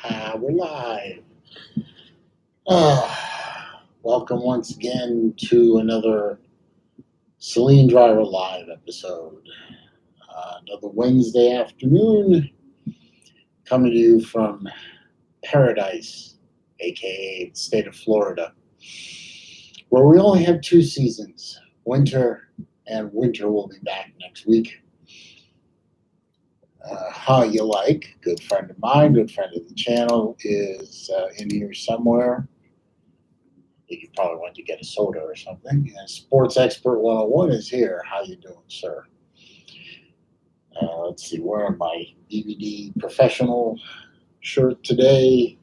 We're live. Welcome once again to another SaleenDriver live episode. Another Wednesday afternoon, coming to you from Paradise, aka the state of Florida, where we only have two seasons, winter, and winter will be back next week. How you like, good friend of mine, good friend of the channel, is in here somewhere. You probably went to get a soda or something. And Sports Expert 101 is here. How you doing, sir? Let's see, wearing my DVD professional shirt today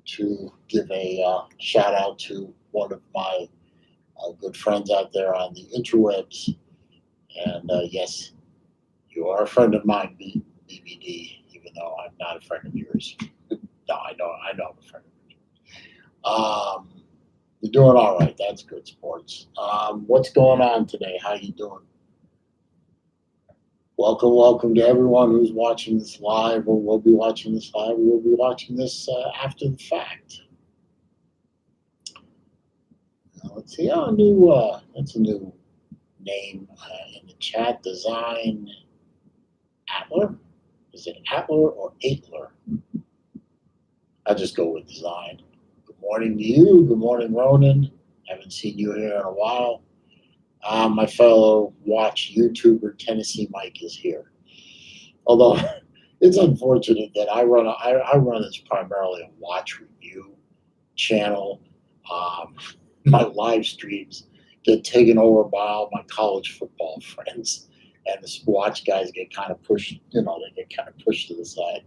to give a shout out to one of my good friends out there on the interwebs. And yes, you are a friend of mine, BBD, even though I'm not a friend of yours. No, I know I'm a friend of yours. You're doing all right. That's good, sports. What's going on today? How you doing? Welcome to everyone who's watching this live, or will be watching this live, or will be watching this after the fact. Let's see. That's a new name in the chat. Design Atler. Is it Atler or Atler? I'll just go with design. Good morning to you. Good morning, Ronan. Haven't seen you here in a while. My fellow watch YouTuber Tennessee Mike is here. Although it's unfortunate that I run as primarily a watch review channel. My live streams get taken over by all my college football friends, and the watch guys get kind of pushed. They get kind of pushed to the side.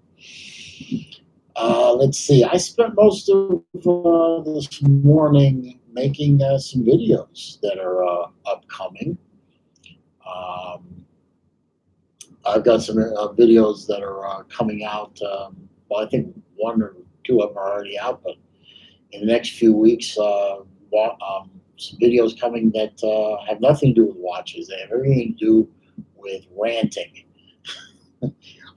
Let's see. I spent most of this morning making some videos that are upcoming. I've got some videos that are coming out. Well, I think one or two of them are already out, but in the next few weeks, some videos coming that have nothing to do with watches. They have everything to do with ranting.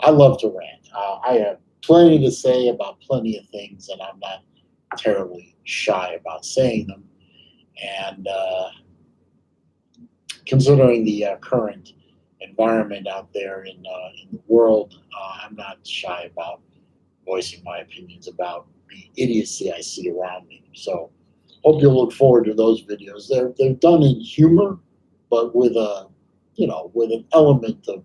I love to rant. I have plenty to say about plenty of things, and I'm not terribly shy about saying them. And considering the current environment out there in the world, I'm not shy about voicing my opinions about the idiocy I see around me. So hope you'll look forward to those videos. They're done in humor, but with with an element of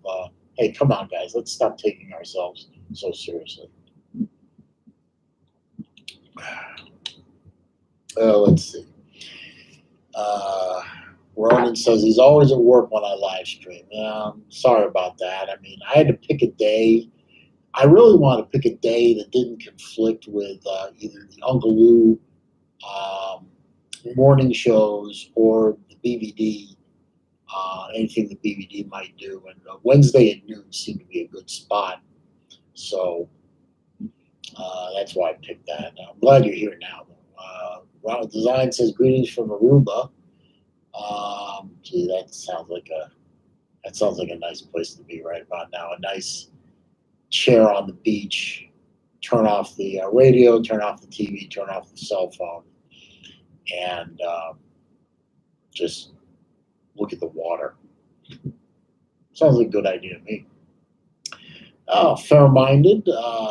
hey, come on, guys, let's stop taking ourselves so seriously. Let's see. Ronan says he's always at work when I live stream. Sorry about that. I mean, I had to pick a day. I really want to pick a day that didn't conflict with either the Uncle Lou morning shows or the BVD, anything the BVD might do. And Wednesday at noon seemed to be a good spot. So that's why I picked that. I'm glad you're here now. Ronald Design says greetings from Aruba. Gee, that sounds like a nice place to be right about now. A nice chair on the beach. Turn off the radio, turn off the TV, turn off the cell phone, and just look at the water. Sounds like a good idea to me. Fair-minded.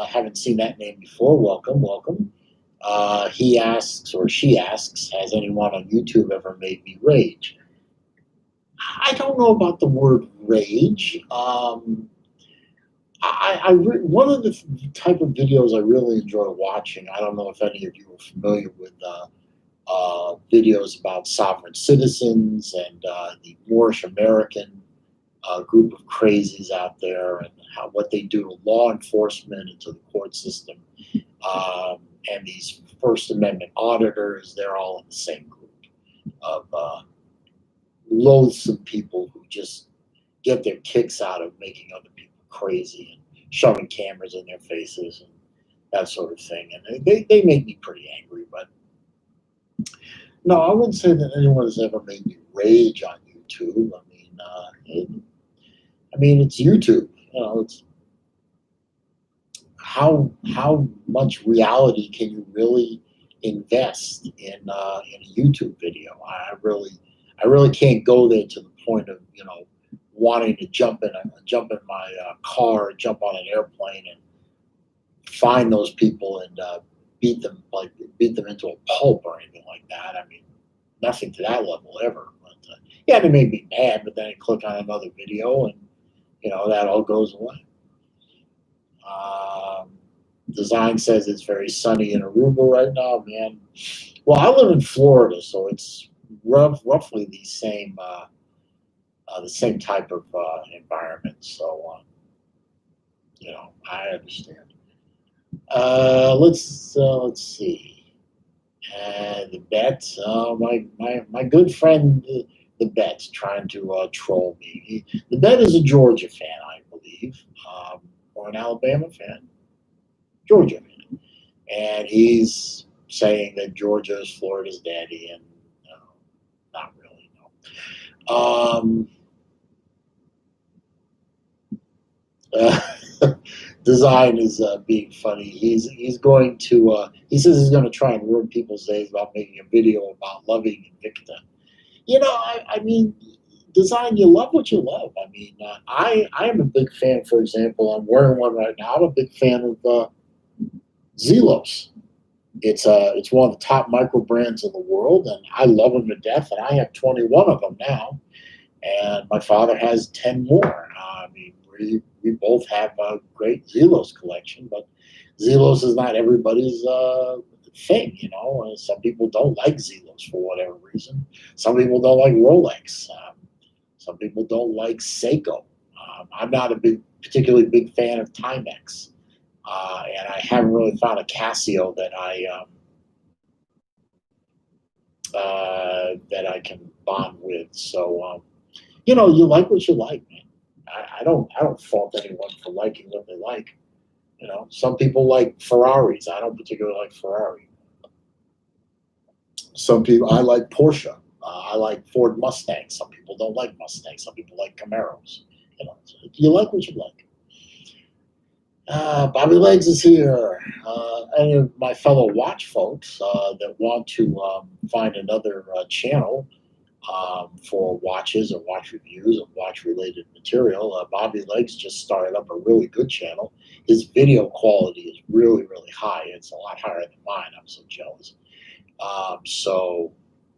Haven't seen that name before. Welcome. He asks, or she asks, has anyone on YouTube ever made me rage? I don't know about the word rage. One of the type of videos I really enjoy watching, I don't know if any of you are familiar with videos about sovereign citizens and the Moorish American group of crazies out there, and what they do to law enforcement and to the court system. And these First Amendment auditors, they're all in the same group of loathsome people who just get their kicks out of making other people crazy and shoving cameras in their faces and that sort of thing. And they make me pretty angry. But no, I wouldn't say that anyone has ever made me rage on YouTube. I mean, it's YouTube. how much reality can you really invest in a YouTube video? I really can't go there to the point of wanting to jump in my car, jump on an airplane, and find those people and beat them into a pulp or anything like that. I mean, nothing to that level ever. But yeah, they made me mad. But then I click on another video, and that all goes away. Um, Design says it's very sunny in Aruba right now, man. Well, I live in Florida, so it's roughly the same type of environment. So, I understand. Let's see. The bet. My good friend, the bet, trying to troll me. The bet is a Georgia fan, I believe, or an Alabama fan. Georgia fan, and he's saying that Georgia is Florida's daddy, and not really. No. Design is being funny. He's going to. He says he's going to try and ruin people's days about making a video about loving Invicta. I mean, Design. You love what you love. I mean, I am a big fan. For example, I'm wearing one right now. I'm a big fan of Zelos. It's one of the top micro brands in the world, and I love them to death. And I have 21 of them now, and my father has 10 more. I mean, we both have a great Zelos collection, but Zelos is not everybody's thing. Some people don't like Zelos for whatever reason. Some people don't like Rolex. Some people don't like Seiko. I'm not a particularly big fan of Timex. And I haven't really found a Casio that I can bond with. So you like what you like, man. I don't fault anyone for liking what they like. Some people like Ferraris. I don't particularly like Ferrari. Some people I like Porsche. I like Ford Mustangs. Some people don't like Mustangs. Some people like Camaros. So you like what you like. Bobby Legs is here. Any of my fellow watch folks that want to find another channel for watches or watch reviews or watch related material, Bobby Legs just started up a really good channel. His video quality is really, really high. It's a lot higher than mine. I'm so jealous. So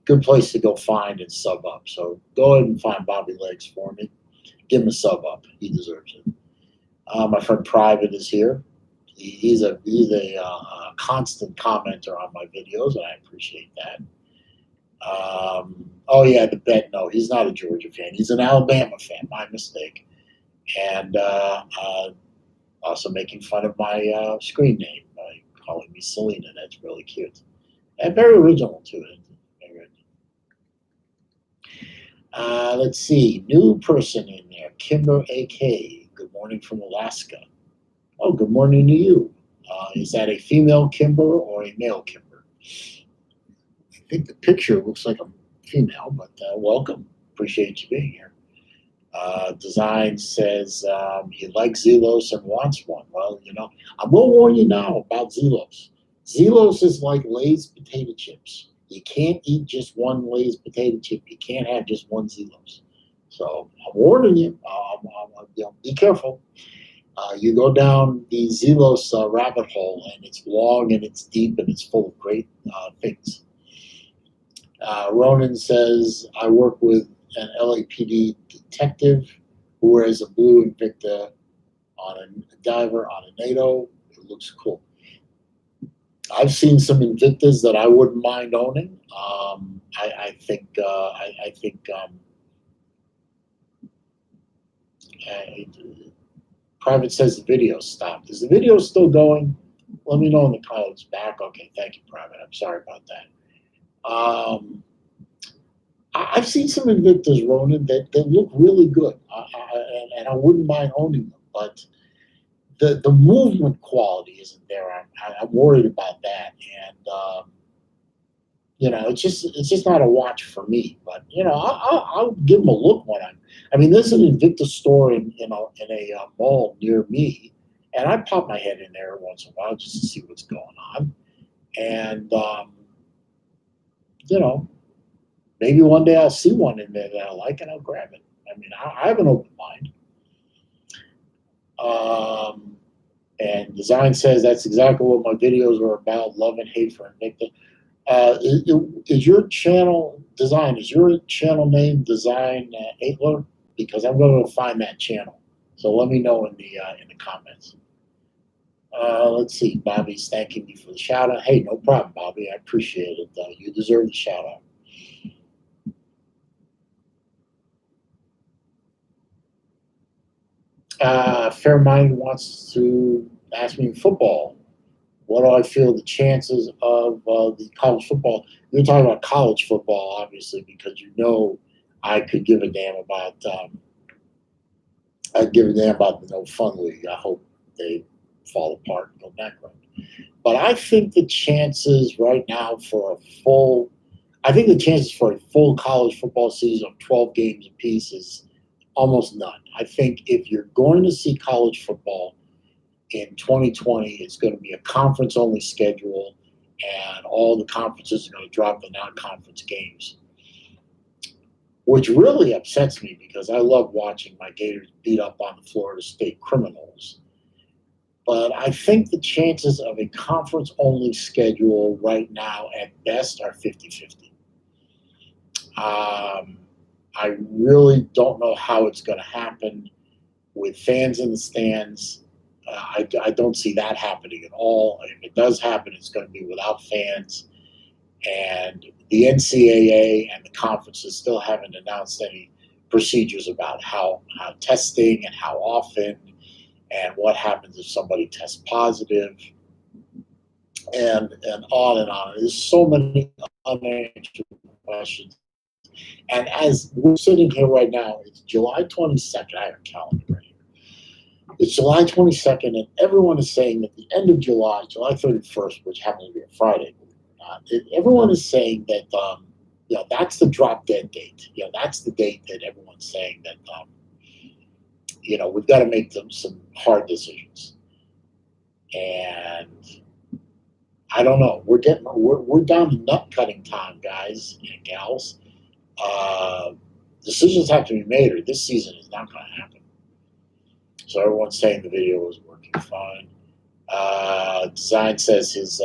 good place to go find and sub up. So go ahead and find Bobby Legs for me. Give him a sub up. He deserves it. My friend Private is here. He's a constant commenter on my videos, and I appreciate that. Oh yeah, the bet. No, he's not a Georgia fan. He's an Alabama fan. My mistake. And also making fun of my screen name by calling me Selena. That's really cute and very original too. Let's see. New person in there. Kimber AK. Good morning from Alaska. Oh, good morning to you. Is that a female Kimber or a male Kimber? I think the picture looks like a female, but welcome. Appreciate you being here. Design says he likes Zelos and wants one. Well, I'm going to warn you now about Zelos. Zelos is like Lay's potato chips. You can't eat just one Lay's potato chip. You can't have just one Zelos. So I'm warning you. Be careful. You go down the Zelos rabbit hole, and it's long and it's deep and it's full of great things. Ronan says, I work with an LAPD detective who wears a blue Invicta on a diver on a NATO. It looks cool. I've seen some Invictas that I wouldn't mind owning. I think Private says the video stopped. Is the video still going? Let me know in the comments back. Okay, thank you, Private. I'm sorry about that. I've seen some Invictas, Ronan, that look really good, and I wouldn't mind owning them. But the movement quality isn't there. I'm worried about that, and it's just not a watch for me. But I'll give them a look when I mean, there's an Invicta store in a mall near me, And I pop my head in there once in a while just to see what's going on. And, you know, maybe one day I'll see one in there that I like and I'll grab it. I mean, I have an open mind. And Design says that's exactly what my videos are about, love and hate for Invicta. Is your channel Design? Is your channel name Design Aitler? Because I'm going to find that channel. So let me know in the comments. Let's see. Bobby's thanking me for the shout out. Hey, no problem, Bobby. I appreciate it. You deserve the shout out. Fairmind wants to ask me football. What do I feel the chances of the college football? You're talking about college football, obviously, because you know I could give a damn about. I'd give a damn about the No Fun League. I hope they fall apart and go bankrupt. But I think the chances right now for a full, I think the chances for a full college football season of 12 games apiece is almost none. I think if you're going to see college football in 2020, it's going to be a conference-only schedule, and all the conferences are going to drop the non-conference games, which really upsets me because I love watching my Gators beat up on the Florida State Criminals. But I think the chances of a conference-only schedule right now at best are 50-50. I really don't know how it's going to happen with fans in the stands. I don't see that happening at all. If it does happen, it's going to be without fans. And the NCAA and the conferences still haven't announced any procedures about how testing and how often and what happens if somebody tests positive and on and on. There's so many unanswered questions. And as we're sitting here right now, it's July 22nd. I have a calendar right here. It's July 22nd, and everyone is saying at the end of July, July 31st, which happens to be a Friday, everyone is saying that that's the drop dead date. That's the date that everyone's saying that we've got to make some hard decisions. And I don't know. We're down to nut cutting time, guys and gals. Decisions have to be made, or this season is not going to happen. So everyone's saying the video is working fine. Design says his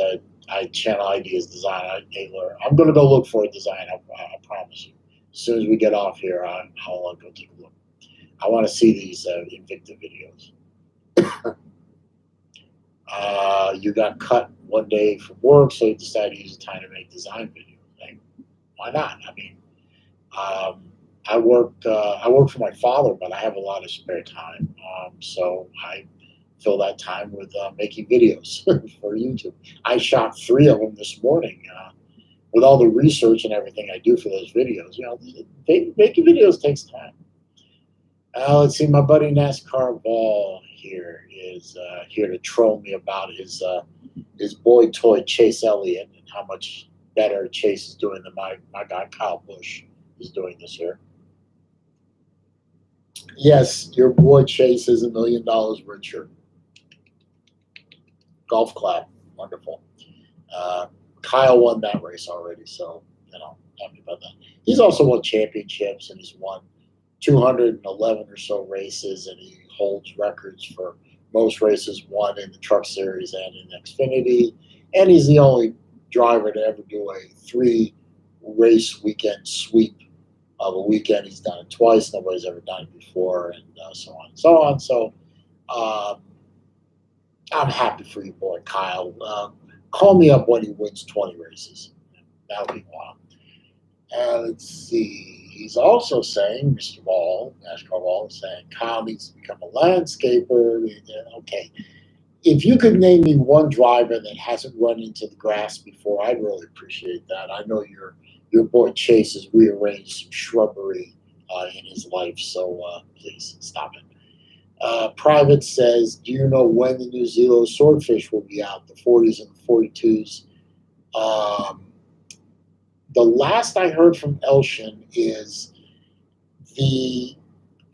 channel ID is Design Aitler. I'm going to go look for a Design. I promise you. As soon as we get off here, I'll go take a look. I want to see these Invicta videos. You got cut one day from work, so you decided to use the time to make design videos. Like, why not? I mean, I work for my father, but I have a lot of spare time, so I fill that time with making videos for YouTube. I shot 3 of them this morning. With all the research and everything I do for those videos, making videos takes time. Let's see, my buddy NASCAR Ball here is here to troll me about his boy toy Chase Elliott and how much better Chase is doing than my guy Kyle Busch is doing this year. Yes, your boy Chase is $1 million richer. Golf clap, wonderful. Kyle won that race already, so happy about that. He's also won championships, and he's won 211 or so races, and he holds records for most races won in the Truck Series and in Xfinity. And he's the only driver to ever do a 3-race weekend sweep of a weekend. He's done it twice. Nobody's ever done it before, and so on and so on. So I'm happy for you, boy, Kyle. Call me up when he wins 20 races. That'll be wild. Let's see. He's also saying, Mr. Ball, NASCAR Ball, is saying Kyle needs to become a landscaper. Okay. If you could name me one driver that hasn't run into the grass before, I'd really appreciate that. I know your boy Chase has rearranged some shrubbery in his life, so please stop it. Private says, do you know when the new Zelo Swordfish will be out, the 40s and the 42s? The last I heard from Elshin is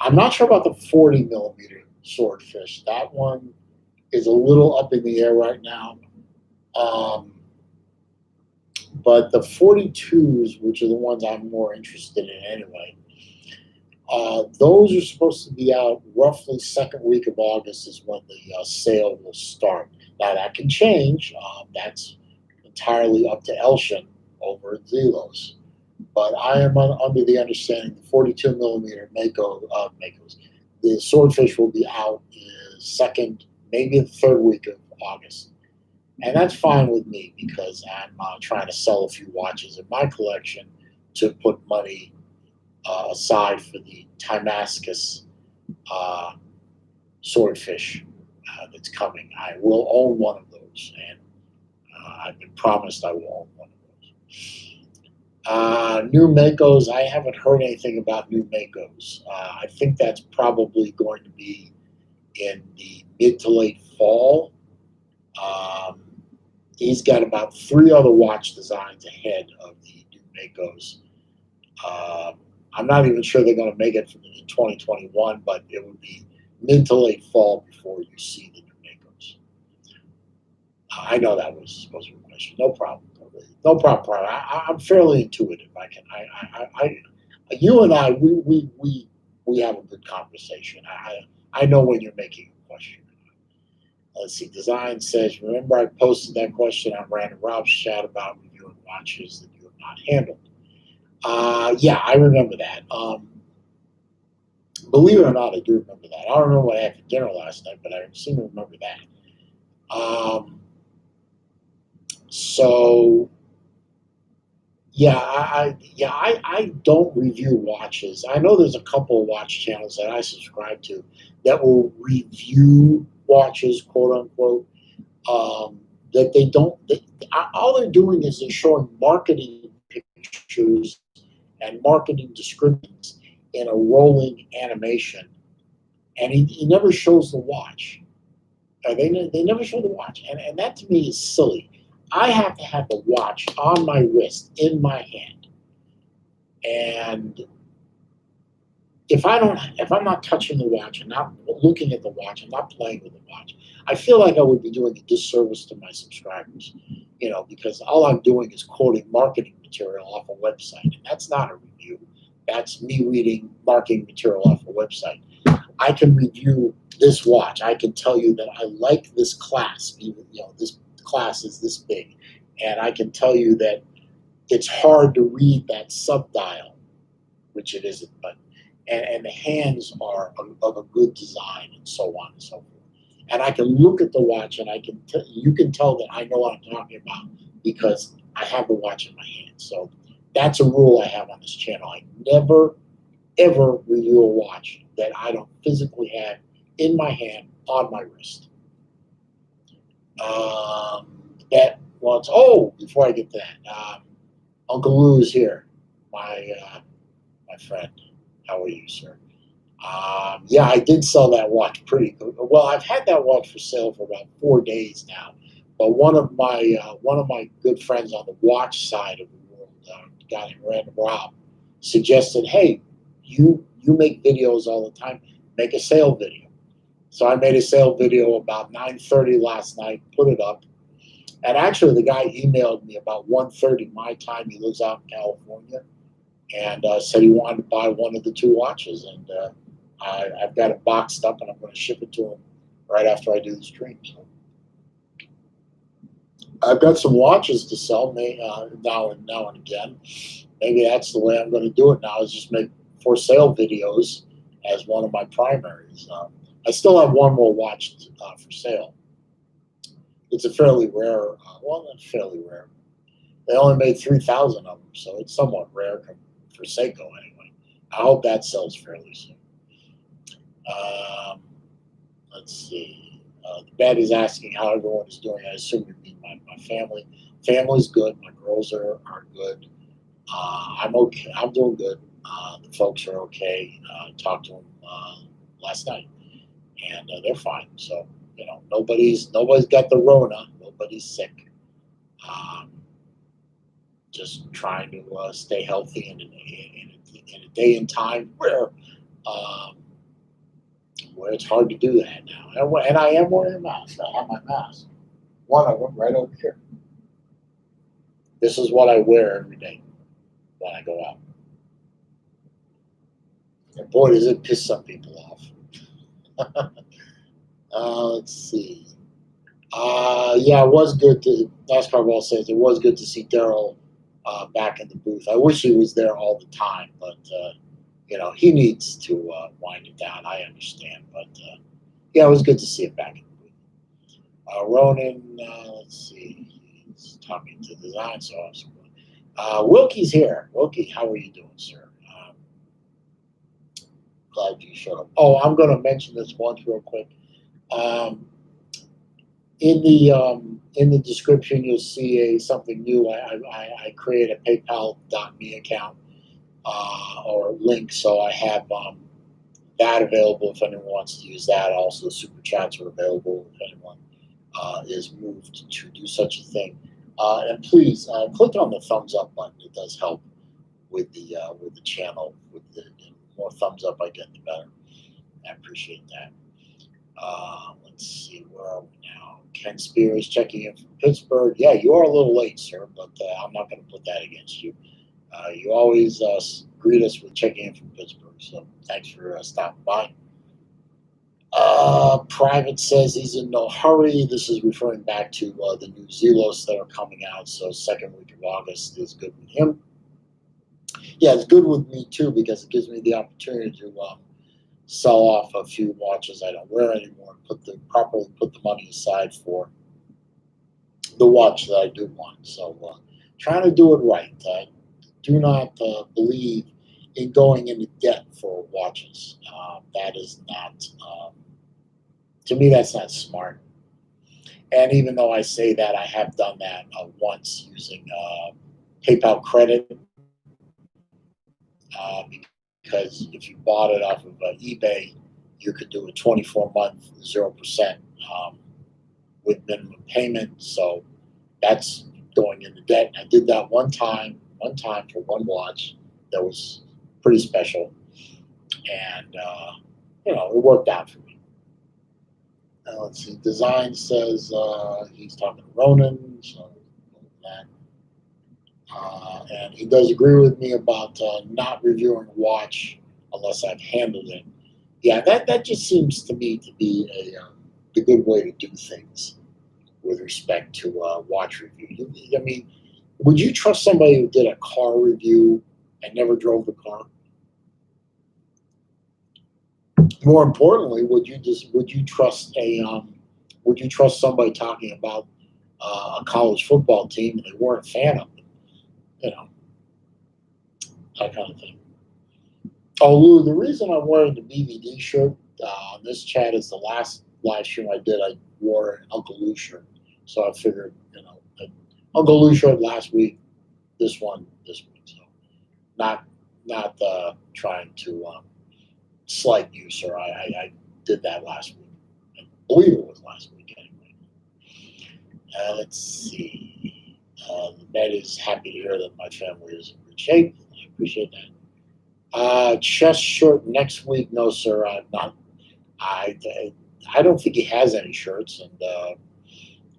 I'm not sure about the 40 millimeter Swordfish. That one, is a little up in the air right now. But the 42s, which are the ones I'm more interested in anyway, those are supposed to be out roughly second week of August is when the sale will start. Now that can change. That's entirely up to Elshin over at Zelos. But I am under the understanding the 42 millimeter Makos, the Swordfish will be out in second, maybe the third week of August. And that's fine with me because I'm trying to sell a few watches in my collection to put money aside for the Timascus Swordfish that's coming. I will own one of those, and I've been promised I will own one of those. New Makos, I haven't heard anything about new Makos. I think that's probably going to be in the mid to late fall. He's got about 3 other watch designs ahead of the new Makos. I'm not even sure they're going to make it in 2021, but it would be mid to late fall before you see the new Makos. I know that was supposed to be a question. No problem. No problem. I'm fairly intuitive. You and I, we have a good conversation. I know when you're making a question. Let's see. Design says, remember I posted that question on Random Rob's chat about reviewing watches that you have not handled. Yeah, I remember that. Believe it or not, I do remember that. I don't remember what I had for dinner last night, but I seem to remember that. So yeah, I don't review watches. I know there's a couple of watch channels that I subscribe to that will review watches, quote unquote. That they don't. All they're doing is they're showing marketing pictures and marketing descriptions in a rolling animation, and he never shows the watch. They never show the watch, and that to me is silly. I have to have the watch on my wrist, in my hand, and if I'm not touching the watch and not looking at the watch and not playing with the watch, I feel like I would be doing a disservice to my subscribers, because all I'm doing is quoting marketing material off a website, and that's not a review. That's me reading marketing material off a website. I can review this watch. I can tell you that I like this clasp. This class is this big, and I can tell you that it's hard to read that subdial, which it isn't, but and the hands are of a good design, and so on and so forth. And I can look at the watch, and you can tell that I know what I'm talking about because I have the watch in my hand. So that's a rule I have on this channel. I never ever review a watch that I don't physically have in my hand on my wrist. Before I get to that, Uncle Lou is here, my friend. How are you, sir? Yeah, I did sell that watch pretty good. Well, I've had that watch for sale for about 4 days now. But one of my good friends on the watch side of the world, a guy named Random Rob, suggested, hey, you make videos all the time, make a sale video. So I made a sale video about 9:30 last night, put it up. And actually, the guy emailed me about 1:30 my time. He lives out in California, and said he wanted to buy one of the 2 watches. And I've got it boxed up, and I'm going to ship it to him right after I do the stream. So I've got some watches to sell now and again. Maybe that's the way I'm going to do it now, is just make for sale videos as one of my primaries. I still have one more watch for sale. It's a fairly rare, not fairly rare. They only made 3,000 of them, so it's somewhat rare for Seiko anyway. I hope that sells fairly soon. Let's see. The bed is asking how everyone is doing. I assume you mean my family. Family's good. My girls are good. I'm okay. I'm doing good. The folks are okay. Talked to them last night, and they're fine. So nobody's got the Rona. Nobody's sick. Just trying to stay healthy in a day and time where where it's hard to do that now. And I am wearing a mask. I have my mask. One of them right over here. This is what I wear every day when I go out. And boy, does it piss some people off. Let's see. Yeah, it was good to, NASCAR Ball says it was good to see Daryl back in the booth. I wish he was there all the time, but, he needs to wind it down. I understand. But, yeah, it was good to see him back in the booth. Ronan, let's see. He's talking to design, so Wilkie's here. Wilkie, how are you doing, sir? Glad you showed up. Oh, I'm going to mention this once real quick. In the description, you'll see something new. I created a PayPal.me account or link, so I have that available if anyone wants to use that. Also, super chats are available if anyone is moved to do such a thing. And please click on the thumbs up button. It does help with the channel. The more thumbs up I get, the better. I appreciate that. Let's see, where are we now? Ken Spears checking in from Pittsburgh. Yeah, you are a little late, sir, but I'm not going to put that against you. You always greet us with checking in from Pittsburgh, so thanks for stopping by. Private says he's in no hurry. This is referring back to the new Zelos that are coming out, so second week of August is good with him. Yeah, it's good with me too because it gives me the opportunity to sell off a few watches I don't wear anymore and properly put the money aside for the watch that I do want. So trying to do it right. I do not believe in going into debt for watches. That is not, to me, that's not smart. And even though I say that, I have done that once using PayPal credit because if you bought it off of eBay, you could do a 24-month 0% with minimum payment. So that's going into debt. I did that one time for one watch that was pretty special, and it worked out for me. Let's see. Design says he's talking to Ronan, so that. And he does agree with me about not reviewing a watch unless I've handled it. Yeah, that just seems to me to be the good way to do things with respect to watch review. I mean, would you trust somebody who did a car review and never drove the car? More importantly, would you trust somebody talking about a college football team and they weren't a fan of them? That kind of thing. Oh, Lou, the reason I'm wearing the BVD shirt on this chat is the last live stream I did, I wore an Uncle Lou shirt. So I figured, Uncle Lou shirt last week, this one this week. So not trying to slight you, sir. I did that last week. I believe it was last week anyway. Let's see. Ned is happy to hear that my family is in good shape. I appreciate that. Chest shirt next week. No, sir. I'm not. I don't think he has any shirts, and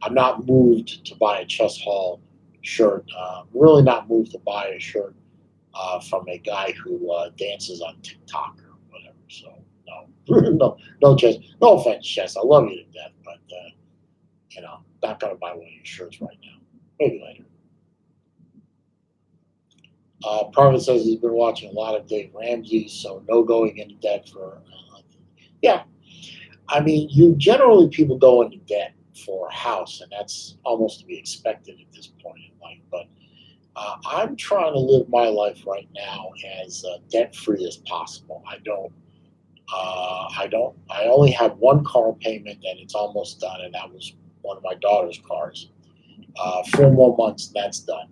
I'm not moved to buy a Chess Hall shirt. Really not moved to buy a shirt from a guy who dances on TikTok or whatever. So no, no Chess. No offense, Chess. I love you to death, but not gonna buy one of your shirts right now. Maybe later. Private says he's been watching a lot of Dave Ramsey, so no going into debt for. Yeah, I mean, people go into debt for a house, and that's almost to be expected at this point in life. But I'm trying to live my life right now as debt-free as possible. I only have one car payment, and it's almost done, and that was one of my daughter's cars. 4 more months, and that's done.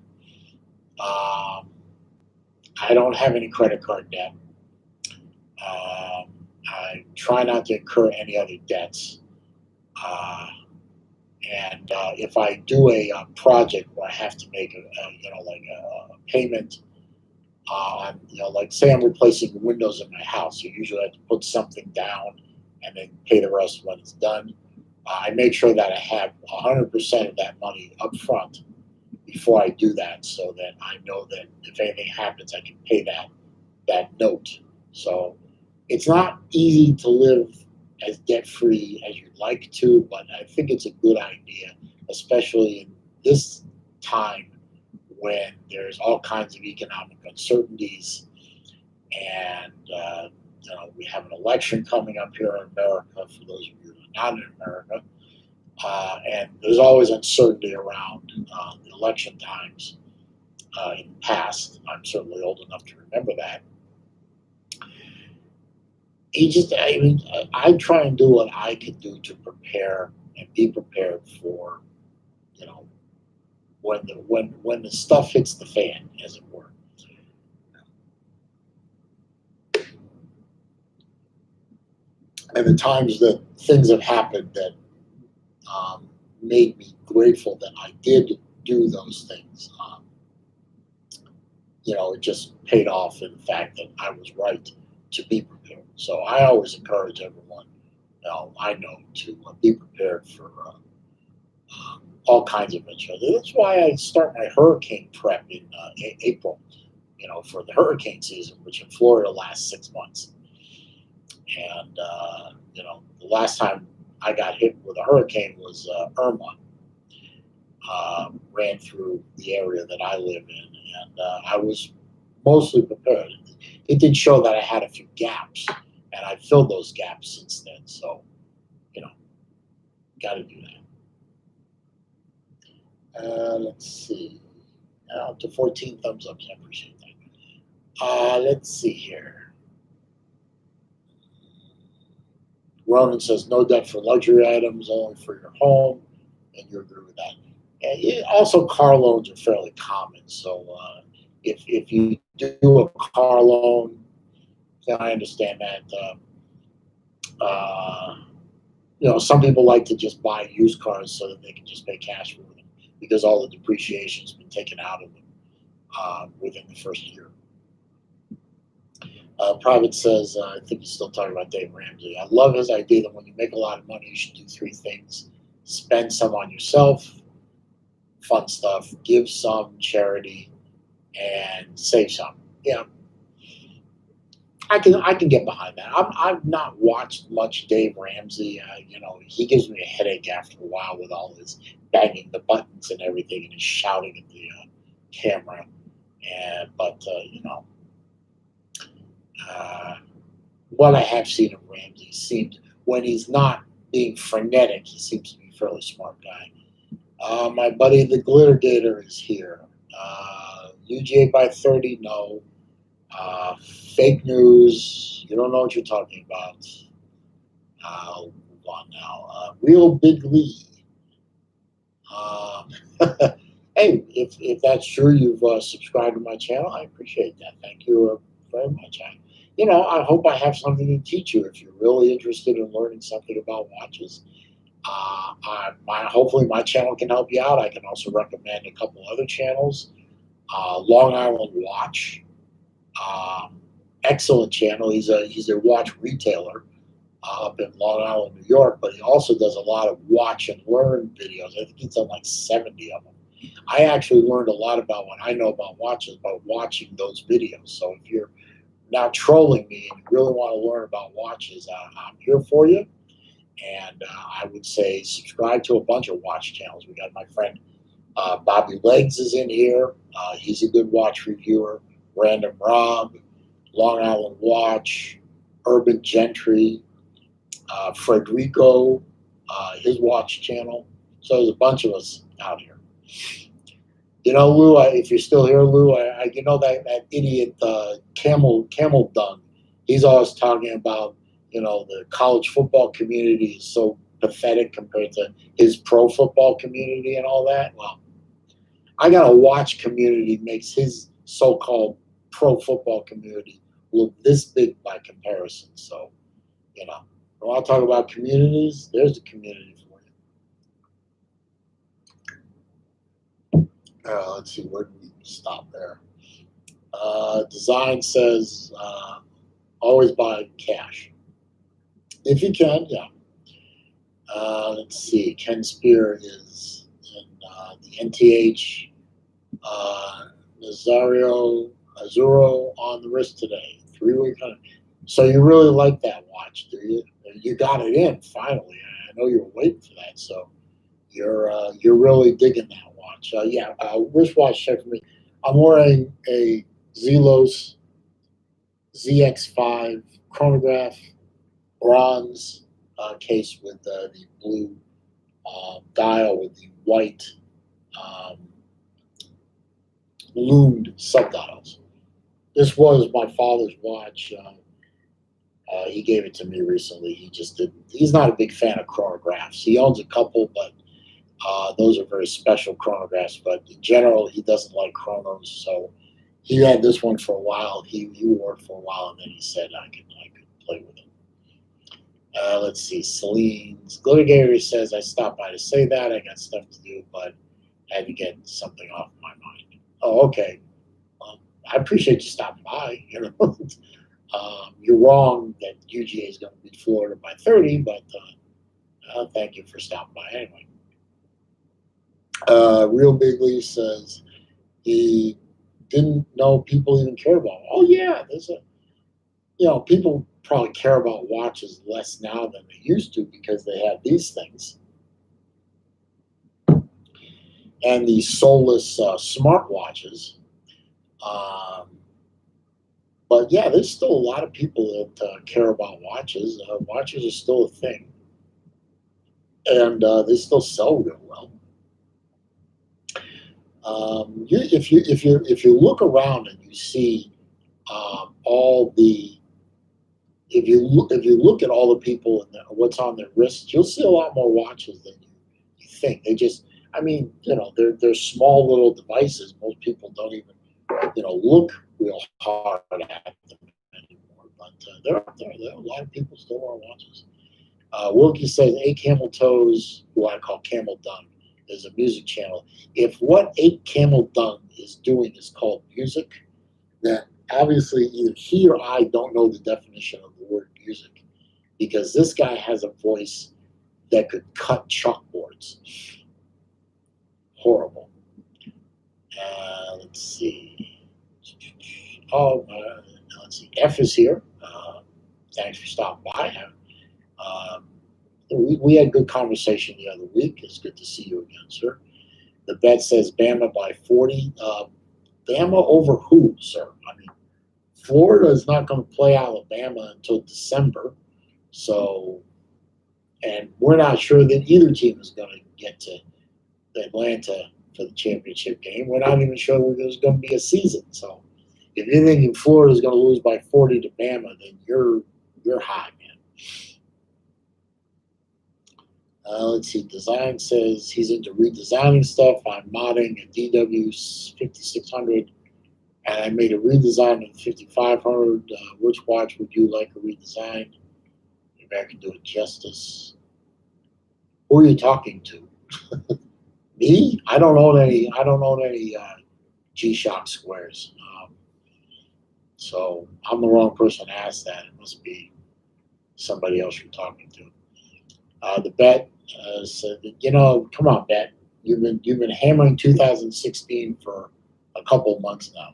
I don't have any credit card debt. I try not to incur any other debts. And if I do a project where I have to make a payment on, like say I'm replacing the windows in my house, you usually have to put something down and then pay the rest when it's done. I make sure that I have 100% of that money up front before I do that, so that I know that if anything happens, I can pay that note. So it's not easy to live as debt free as you'd like to, but I think it's a good idea, especially in this time when there's all kinds of economic uncertainties, and we have an election coming up here in America. For those of you who are not in America, and there's always uncertainty around the election times. In the past, I'm certainly old enough to remember that. I try and do what I can do to prepare and be prepared for, when the stuff hits the fan, as it were. And the times that things have happened that made me grateful that I did do those things. It just paid off in the fact that I was right to be prepared. So I always encourage everyone, I know, to be prepared for all kinds of eventuality. That's why I start my hurricane prep in April, for the hurricane season, which in Florida lasts 6 months. And, the last time I got hit with a hurricane was Irma. Ran through the area that I live in, and I was mostly prepared. It did show that I had a few gaps, and I've filled those gaps since then. So, got to do that. Let's see. Up to 14 thumbs up. So I appreciate that. Let's see here. Ronan says no debt for luxury items, only for your home, and you agree with that. And also, car loans are fairly common. So if you do a car loan, then I understand that. Some people like to just buy used cars so that they can just pay cash for them because all the depreciation's been taken out of them within the first year. Private says, I think he's still talking about Dave Ramsey. I love his idea that when you make a lot of money, you should do 3 things: spend some on yourself, fun stuff, give some charity, and save some. I can get behind that. I've not watched much Dave Ramsey. He gives me a headache after a while with all his banging the buttons and everything, and his shouting at the camera. What I have seen of Ramsey seems, when he's not being frenetic, he seems to be a fairly smart guy. My buddy the Glitter Gator is here. UGA by 30, no. Fake news, you don't know what you're talking about. I'll move on now. Real Big Lee. Hey, if that's true, you've subscribed to my channel. I appreciate that. Thank you very much. I hope I have something to teach you if you're really interested in learning something about watches. Hopefully my channel can help you out. I can also recommend a couple other channels. Long Island Watch, excellent channel. He's a watch retailer up in Long Island, New York, but he also does a lot of watch and learn videos. I think he's done like 70 of them. I actually learned a lot about what I know about watches by watching those videos. So if you're not trolling me and you really want to learn about watches, I'm here for you. And I would say subscribe to a bunch of watch channels. We got my friend Bobby Legs is in here. He's a good watch reviewer. Random Rob, Long Island Watch, Urban Gentry, Frederico, his watch channel. So there's a bunch of us out here. Lou, if you're still here, Lou, that idiot Camel Dung, he's always talking about, the college football community is so pathetic compared to his pro football community and all that. Well, I got a watch community makes his so-called pro football community look this big by comparison. So, when I talk about communities, there's a community for you. Let's see, where do we stop there? Design says always buy cash. If you can, yeah. Let's see. Ken Spear is in the NTH. Nazario Azuro on the wrist today. 3 week. So you really like that watch, do you? You got it in finally. I know you were waiting for that, so you're really digging that watch. Yeah, wristwatch check for me. I'm wearing a Zelos ZX5 chronograph bronze case with the blue dial with the white um, loomed subdials. This was my father's watch. He gave it to me recently. He just didn't. He's not a big fan of chronographs. He owns a couple, but those are very special chronographs. But in general, he doesn't like chronos. So he had this one for a while. He wore it for a while, and then he said I could play with it. Let's see. Celine's Litigator says I stopped by to say that I got stuff to do, but had to get something off my mind. Oh, okay. I appreciate you stopping by. You're wrong that UGA is going to beat Florida by 30, but thank you for stopping by anyway. Real Big Lee says he didn't know people even care about. Oh yeah, there's people probably care about watches less now than they used to because they have these things and these soulless smartwatches. But yeah, there's still a lot of people that care about watches. Watches are still a thing, and they still sell real well. If you look around and you see all the if you look at all the people and what's on their wrists, you'll see a lot more watches than you think. They just, they're small little devices. Most people don't even look real hard at them anymore. But they're out there. There are a lot of people still wear watches. Wilkie says 8 Camel Toes, who I call Camel Dung, is a music channel. If what 8 Camel Dung is doing is called music, then obviously either he or I don't know the definition of the word music, because this guy has a voice that could cut chalkboards. Horrible. Let's see. Let's see. F is here. Thanks for stopping by. We had good conversation the other week. It's good to see you again, sir. The bet says Bama by 40. Bama over who, sir? I mean, Florida is not going to play Alabama until December. So, and we're not sure that either team is going to get to Atlanta for the championship game. We're not even sure there's going to be a season. So, if you're thinking Florida is going to lose by 40 to Bama, then you're high, man. Let's see. Design says he's into redesigning stuff. I'm modding a DW 5600, and I made a redesign of the 5500. Which watch would you like a redesign? Maybe I can do it justice. Who are you talking to? Me? I don't own any G-Shock squares. So I'm the wrong person to ask that. It must be somebody else you're talking to. The bet said, come on, bet. You've been hammering 2016 for a couple months now.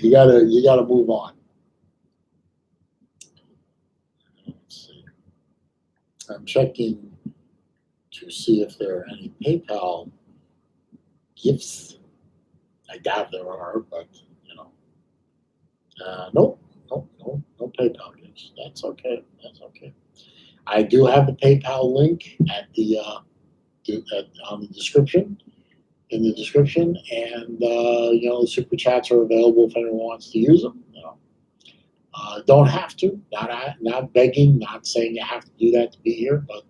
You gotta move on. Let's see. I'm checking to see if there are any PayPal gifts. I doubt there are, but nope, no PayPal gifts. That's okay. I do have the PayPal link at on the description, in the description, and the super chats are available if anyone wants to use them. Don't have to. Not begging. Not saying you have to do that to be here, but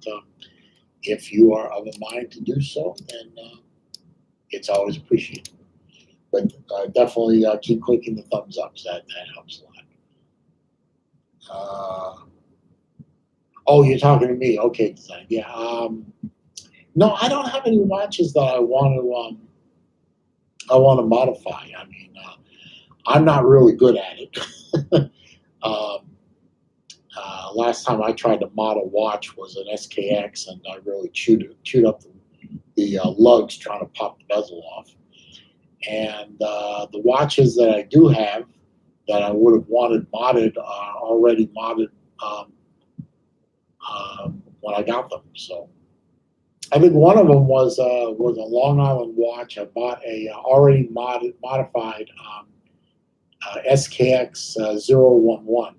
if you are of a mind to do so, then it's always appreciated. But definitely keep clicking the thumbs up. That helps a lot. Oh, you're talking to me. Okay, design. Yeah. No, I don't have any watches that I want to modify. I mean, I'm not really good at it. Last time I tried to mod a watch was an SKX, and I really chewed up the lugs trying to pop the bezel off. And the watches that I do have that I would have wanted modded are already modded when I got them. So I think one of them was a Long Island watch. I bought a already modified SKX 011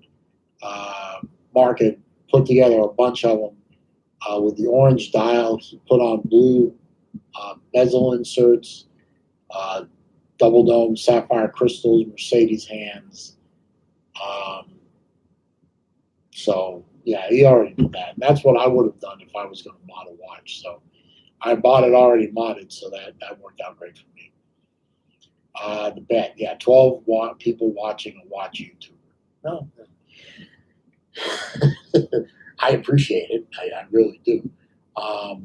market, put together a bunch of them with the orange dial. He put on blue bezel inserts, double dome sapphire crystals, Mercedes hands. So yeah, he already did that. And that's what I would have done if I was going to mod a watch. So I bought it already modded, so that worked out great for me. The bet, yeah, 12 people watching a watch YouTuber. No, I appreciate it. I really do. I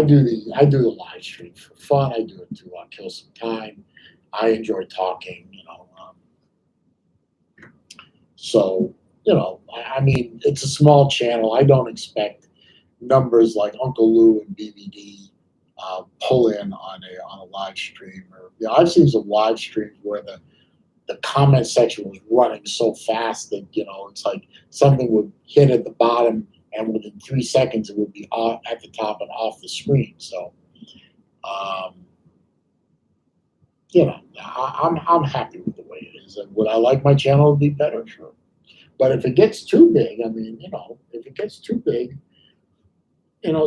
do the live stream for fun. I do it to kill some time. I enjoy talking. So I mean, it's a small channel. I don't expect numbers like Uncle Lou and BBD pull in on a live stream. Or I've seen some live streams where the comment section was running so fast that it's like something would hit at the bottom, and within 3 seconds it would be off at the top and off the screen. So, I'm happy with the way it is. And would I like my channel to be better? Sure. But if it gets too big, I mean, if it gets too big,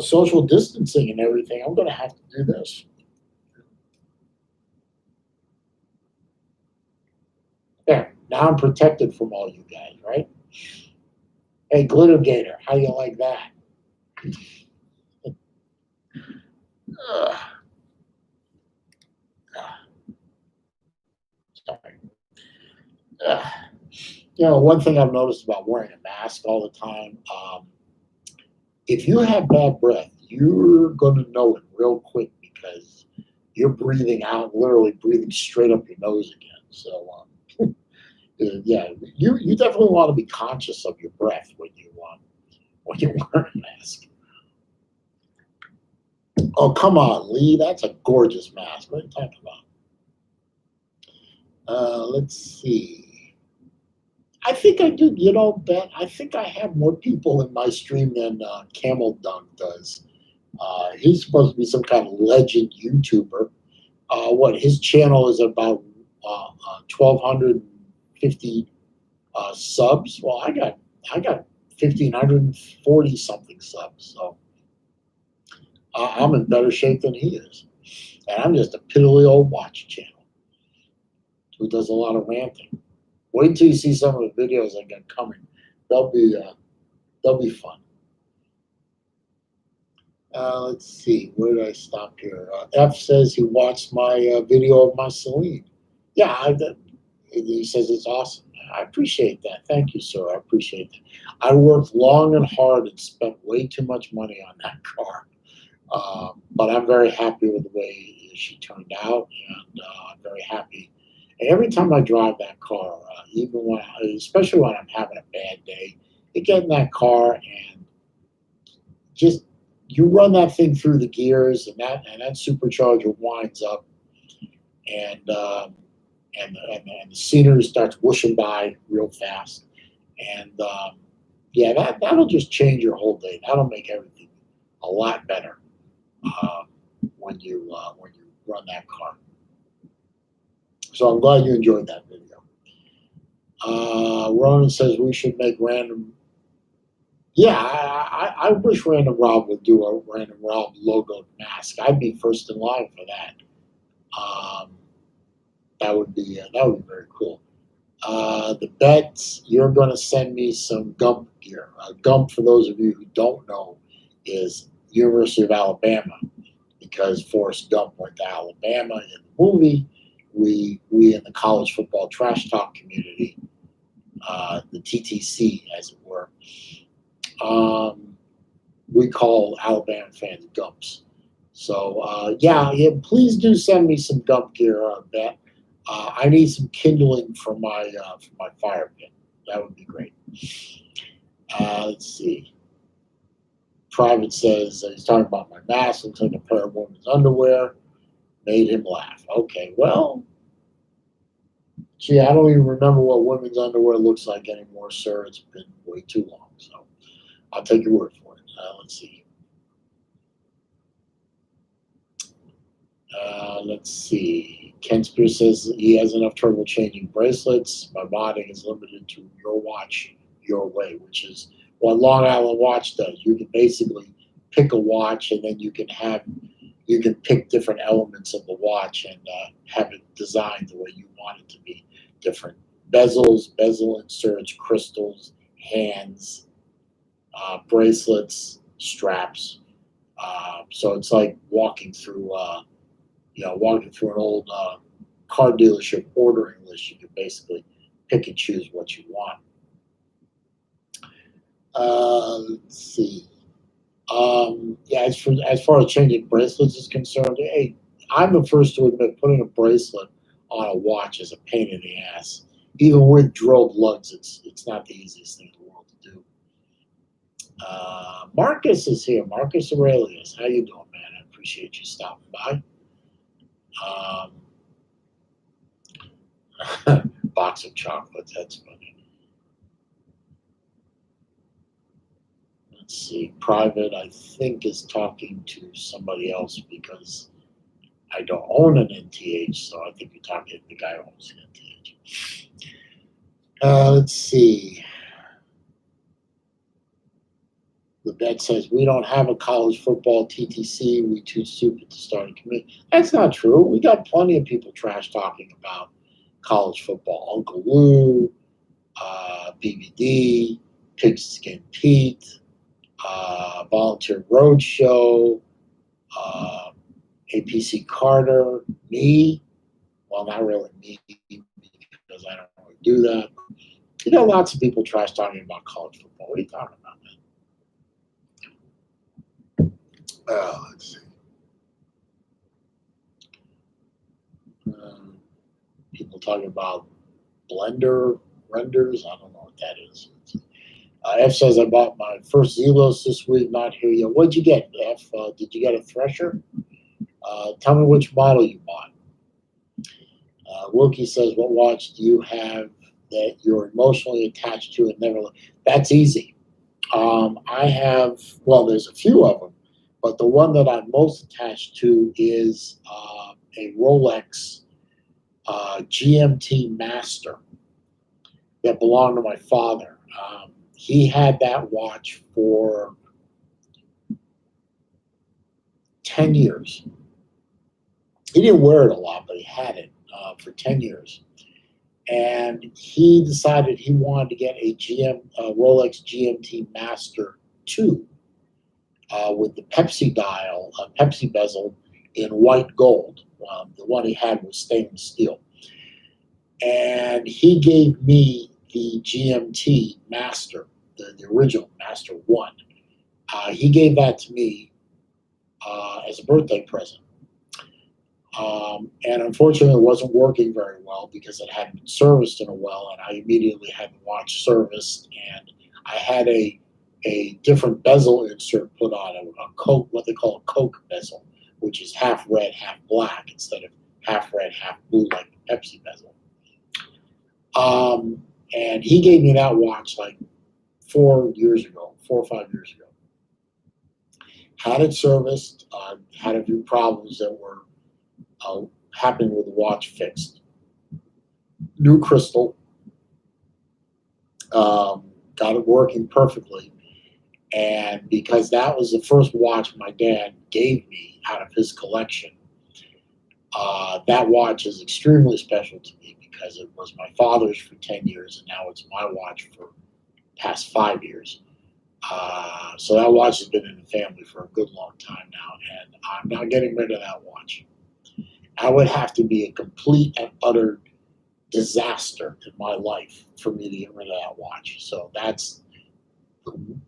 social distancing and everything, I'm going to have to do this. There, now I'm protected from all you guys, right? Hey, Glitter Gator, how you like that? Sorry. One thing I've noticed about wearing a mask all the time, if you have bad breath, you're going to know it real quick because you're breathing out, literally breathing straight up your nose again. So, yeah, you definitely want to be conscious of your breath when you wear a mask. Oh, come on, Lee, that's a gorgeous mask. What are you talking about? Let's see. I think I do, Ben. I think I have more people in my stream than Camel Dunk does. He's supposed to be some kind of legend YouTuber. His channel is about 1,250 subs. Well, I got 1,540 something subs. So I'm in better shape than he is, and I'm just a piddly old watch channel who does a lot of ranting. Wait until you see some of the videos I got coming. They'll be fun. Let's see. Where did I stop here? F says he watched my video of my Saleen. Yeah, he says it's awesome. I appreciate that. Thank you, sir. I appreciate that. I worked long and hard and spent way too much money on that car. But I'm very happy with the way she turned out, and I'm very happy. And every time I drive that car, especially when I'm having a bad day, you get in that car and just you run that thing through the gears, and that supercharger winds up, and the scenery starts whooshing by real fast, and that'll just change your whole day. That'll make everything a lot better when you run that car. So I'm glad you enjoyed that video. Ronan says we should make random. Yeah, I wish Random Rob would do a Random Rob logo mask. I'd be first in line for that. That would be very cool. The bets, you're going to send me some Gump gear. Gump, for those of you who don't know, is University of Alabama, because Forrest Gump went to Alabama in the movie. We in the college football trash talk community, the TTC as it were, we call Alabama fans Gumps. So please do send me some Gump gear, Bet. I need some kindling for my fire pit. That would be great. Let's see. Private says he's talking about my mask. Looks like a pair of women's underwear. Made him laugh. Okay, well, gee, I don't even remember what women's underwear looks like anymore, sir. It's been way too long. So I'll take your word for it. Let's see. Let's see. Ken Spears says he has enough trouble changing bracelets. My modding is limited to your watch, your way, which is what Long Island Watch does. You can basically pick a watch, and then you can pick different elements of the watch and have it designed the way you want it to be. Different bezels, bezel inserts, crystals, hands, bracelets, straps. So it's like walking through an old car dealership ordering list. You can basically pick and choose what you want. Let's see. As far as changing bracelets is concerned, hey, I'm the first to admit putting a bracelet on a watch is a pain in the ass. Even with drilled lugs, it's not the easiest thing in the world to do. Marcus is here. Marcus Aurelius. How you doing, man? I appreciate you stopping by. Box of chocolates. That's funny. Let's see. Private, I think, is talking to somebody else because I don't own an NTH, so I think you're talking to the guy who owns an NTH. Let's see. The bet says we don't have a college football TTC. We too stupid to start a committee. That's not true. We got plenty of people trash talking about college football. Uncle Lou, BBD, Pigskin Pete, Volunteer Roadshow, APC Carter, me. Well, not really me because I don't really do that. You know, lots of people trash talking about college football. What are you talking about, man? Let's see. People talking about Blender renders. I don't know what that is. F says I bought my first Zelos this week. Not here yet. What'd you get, F? Did you get a Thresher? Tell me which model you bought. Wilkie says, what watch do you have that you're emotionally attached to and never? That's easy. I have, well, there's a few of them, but the one that I'm most attached to is a Rolex GMT Master that belonged to my father. He had that watch for 10 years. He didn't wear it a lot, but he had it for 10 years. And he decided he wanted to get a Rolex GMT Master 2 with the Pepsi dial, Pepsi bezel in white gold. The one he had was stainless steel. And he gave me the GMT Master, the original Master 1. He gave that to me as a birthday present. And unfortunately, it wasn't working very well because it hadn't been serviced in a while, and I immediately had the watch serviced, and I had a different bezel insert put on a Coke, what they call a Coke bezel, which is half red, half black, instead of half red, half blue like the Pepsi bezel. And he gave me that watch like 4 or 5 years ago. Had it serviced, had a few problems that were happening with the watch fixed. New crystal, got it working perfectly. And because that was the first watch my dad gave me out of his collection, that watch is extremely special to me because it was my father's for 10 years and now it's my watch for the past 5 years. So that watch has been in the family for a good long time now, and I'm not getting rid of that watch. I would have to be a complete and utter disaster in my life for me to get rid of that watch. So that's,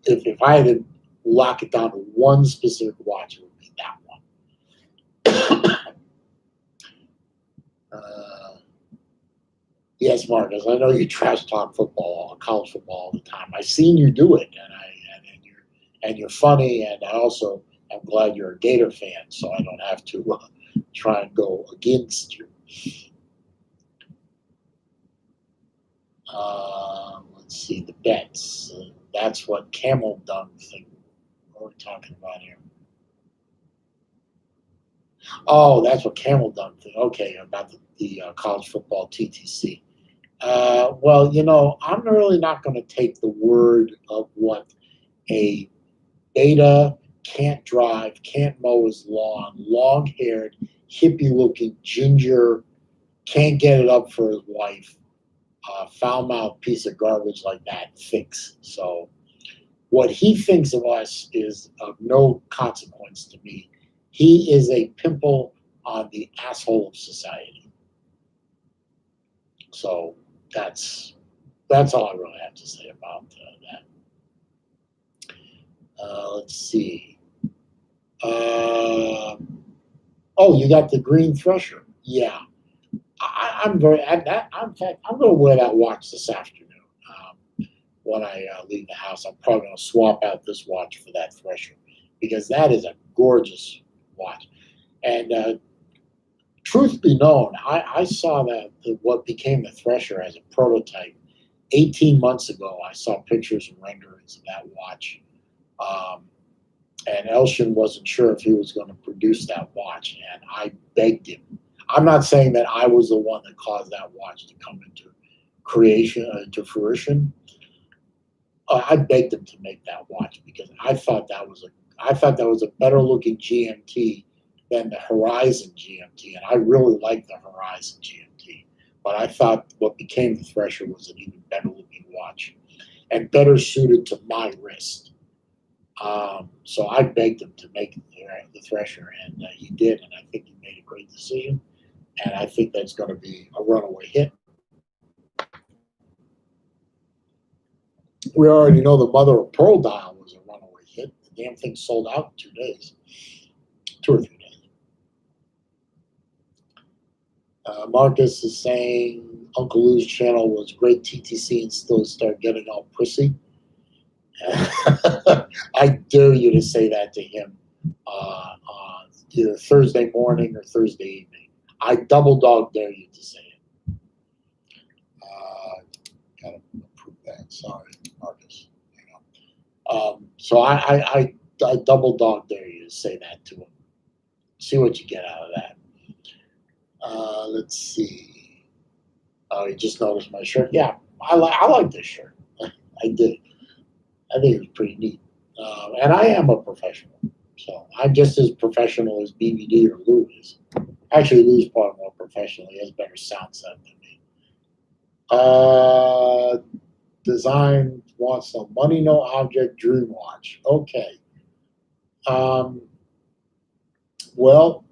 if I had to lock it down to one specific watch, it would be that one. Yes, Marcus, I know you trash talk football, college football all the time. I've seen you do it, and you're funny, and I also am glad you're a Gator fan, so I don't have to try and go against you. Let's see the bets. That's what Camel Dung thing. What are we talking about here? Oh, that's what Camel Dung thing. Okay, about the college football TTC. Well, I'm really not going to take the word of what a beta can't drive, can't mow his lawn, long haired, hippie looking ginger, can't get it up for his wife, foul mouthed piece of garbage like that thinks. So, what he thinks of us is of no consequence to me. He is a pimple on the asshole of society. So, that's all I really have to say about that. Let's see. Oh, you got the green thresher. Yeah, I'm very. In fact, I'm going to wear that watch this afternoon. When I leave the house, I'm probably going to swap out this watch for that thresher because that is a gorgeous watch. And truth be known, I saw what became the thresher as a prototype 18 months ago. I saw pictures and renderings of that watch. And Elshin wasn't sure if he was going to produce that watch, and I begged him. I'm not saying that I was the one that caused that watch to come into fruition. I begged him to make that watch because I thought that was a better looking GMT than the Horizon GMT, and I really like the Horizon GMT. But I thought what became the Thresher was an even better looking watch and better suited to my wrist. So I begged him to make the Thresher, and he did, and I think he made a great decision. And I think that's going to be a runaway hit. We already know the mother of pearl dial was a runaway hit. The damn thing sold out in 2 days, 2 or 3 days. Marcus is saying Uncle Lou's channel was great TTC and still start getting all prissy. I dare you to say that to him either Thursday morning or Thursday evening. I double dog dare you to say it. Gotta prove that. Sorry, Marcus. So I double dog dare you to say that to him. See what you get out of that. Let's see. Oh, you just noticed my shirt. Yeah, I like this shirt. I did. I think it was pretty neat. And I am a professional. So I'm just as professional as BBD or Lou is. Actually, Lou's probably more professional. He has better sound set than me. Design wants no money, no object, dream watch. Okay. Well,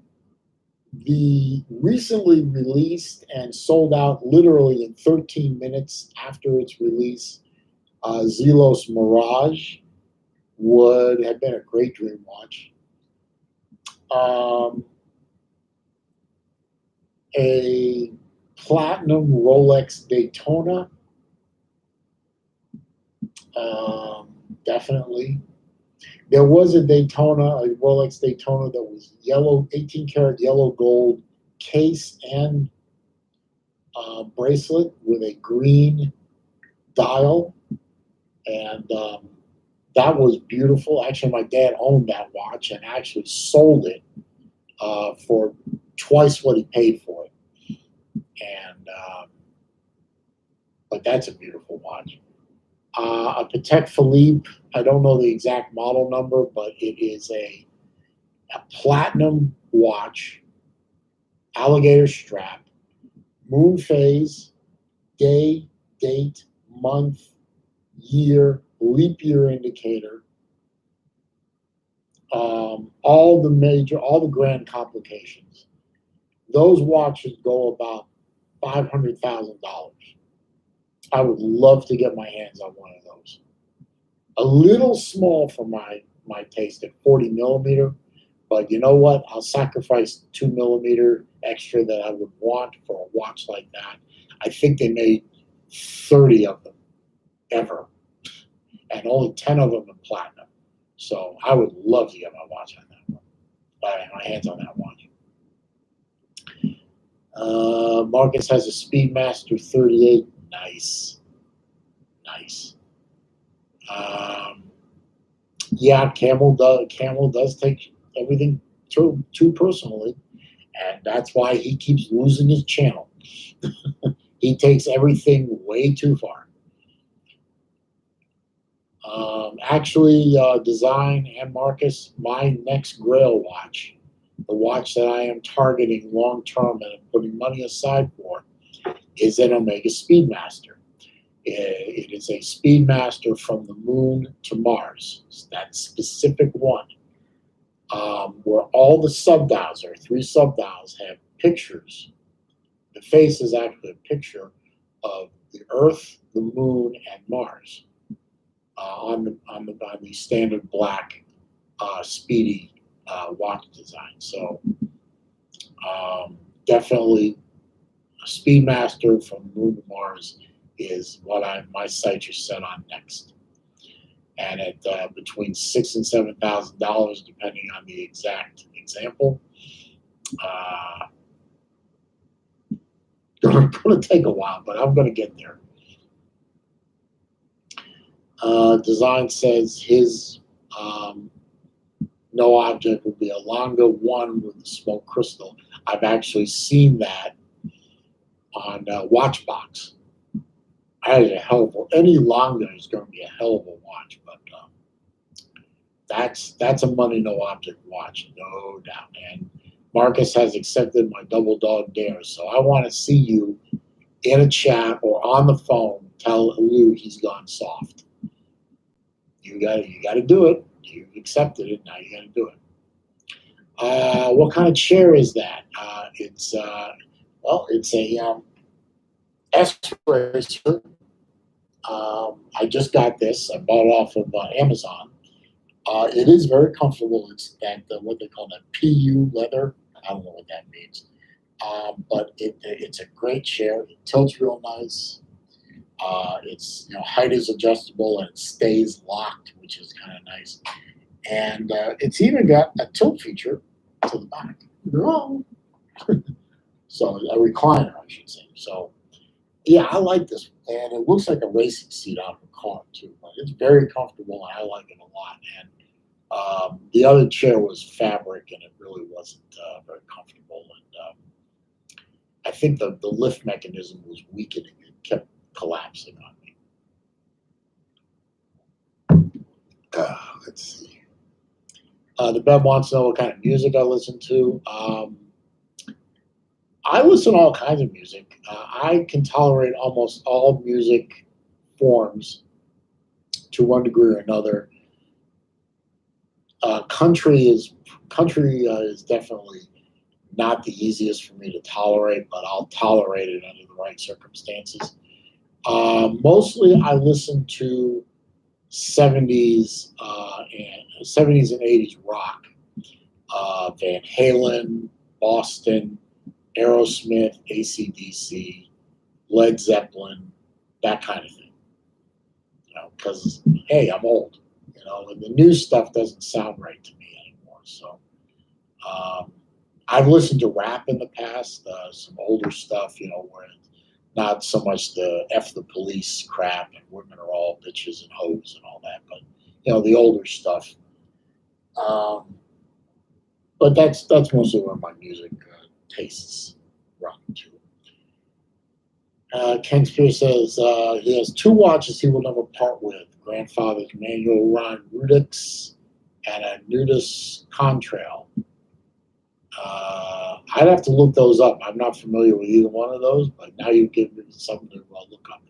the recently released and sold out literally in 13 minutes after its release, Zelos Mirage would have been a great dream watch. A platinum Rolex Daytona, definitely. There was a Rolex Daytona that was yellow, 18 karat yellow gold case and bracelet with a green dial, and that was beautiful. Actually, my dad owned that watch and actually sold it for twice what he paid for it. And but that's a beautiful watch. A Patek Philippe, I don't know the exact model number, but it is a platinum watch, alligator strap, moon phase, day, date, month, year, leap year indicator, all the grand complications. Those watches go about $500,000. I would love to get my hands on one of those. A little small for my taste at 40 millimeter, but you know what? I'll sacrifice 2 millimeter extra that I would want for a watch like that. I think they made 30 of them ever, and only 10 of them in platinum. So I would love to get my watch on that one. My hands on that watch. Marcus has a Speedmaster 38. Nice. Nice. Yeah, Camel does take everything too personally, and that's why he keeps losing his channel. He takes everything way too far. Actually, Design and Marcus, my next Grail watch, the watch that I am targeting long term and putting money aside for, is an Omega Speedmaster. It is a Speedmaster from the moon to Mars. It's that specific one, where all the subdials, or 3 subdials, have pictures. The face is actually a picture of the Earth, the moon, and Mars on the standard black speedy watch design. So definitely a Speedmaster from moon to Mars is what my sights are set on next. And at between $6,000 and $7,000, depending on the exact example. Going to take a while, but I'm going to get there. Design says his no object would be a Longa 1 with a smoke crystal. I've actually seen that on Watchbox. That is a hell of a, any Longa is going to be a hell of a watch, but that's a money no object watch, no doubt. And Marcus has accepted my double dog dare, so I want to see you in a chat or on the phone tell Lou he's gone soft. You got to do it. You've accepted it. Now you got to do it. What kind of chair is that? It's a S-Racer. I just got this. I bought it off of Amazon. It is very comfortable. It's that what they call that PU leather. I don't know what that means. But it's a great chair. It tilts real nice. Its height is adjustable and it stays locked, which is kind of nice. And it's even got a tilt feature to the back. No. So a recliner, I should say. So yeah, I like this, and it looks like a racing seat out of a car too. But it's very comfortable, and I like it a lot. And the other chair was fabric, and it really wasn't very comfortable. And I think the lift mechanism was weakening; it kept collapsing on me. Let's see. The Bev wants to know what kind of music I listen to. I listen to all kinds of music. I can tolerate almost all music forms to one degree or another. Country is definitely not the easiest for me to tolerate, but I'll tolerate it under the right circumstances. Mostly, I listen to 70s and 80s rock, Van Halen, Boston, Aerosmith, AC/DC, Led Zeppelin, that kind of thing. Because hey, I'm old, and the new stuff doesn't sound right to me anymore. So I've listened to rap in the past, some older stuff, where it's not so much the F the police crap and women are all bitches and hoes and all that, but the older stuff. But that's mostly where my music tastes run to. Ken Spear says he has 2 watches he will never part with: grandfather's manual run Rudix and a Nudis Contrail. I'd have to look those up. I'm not familiar with either one of those, but now you've given me something to look up.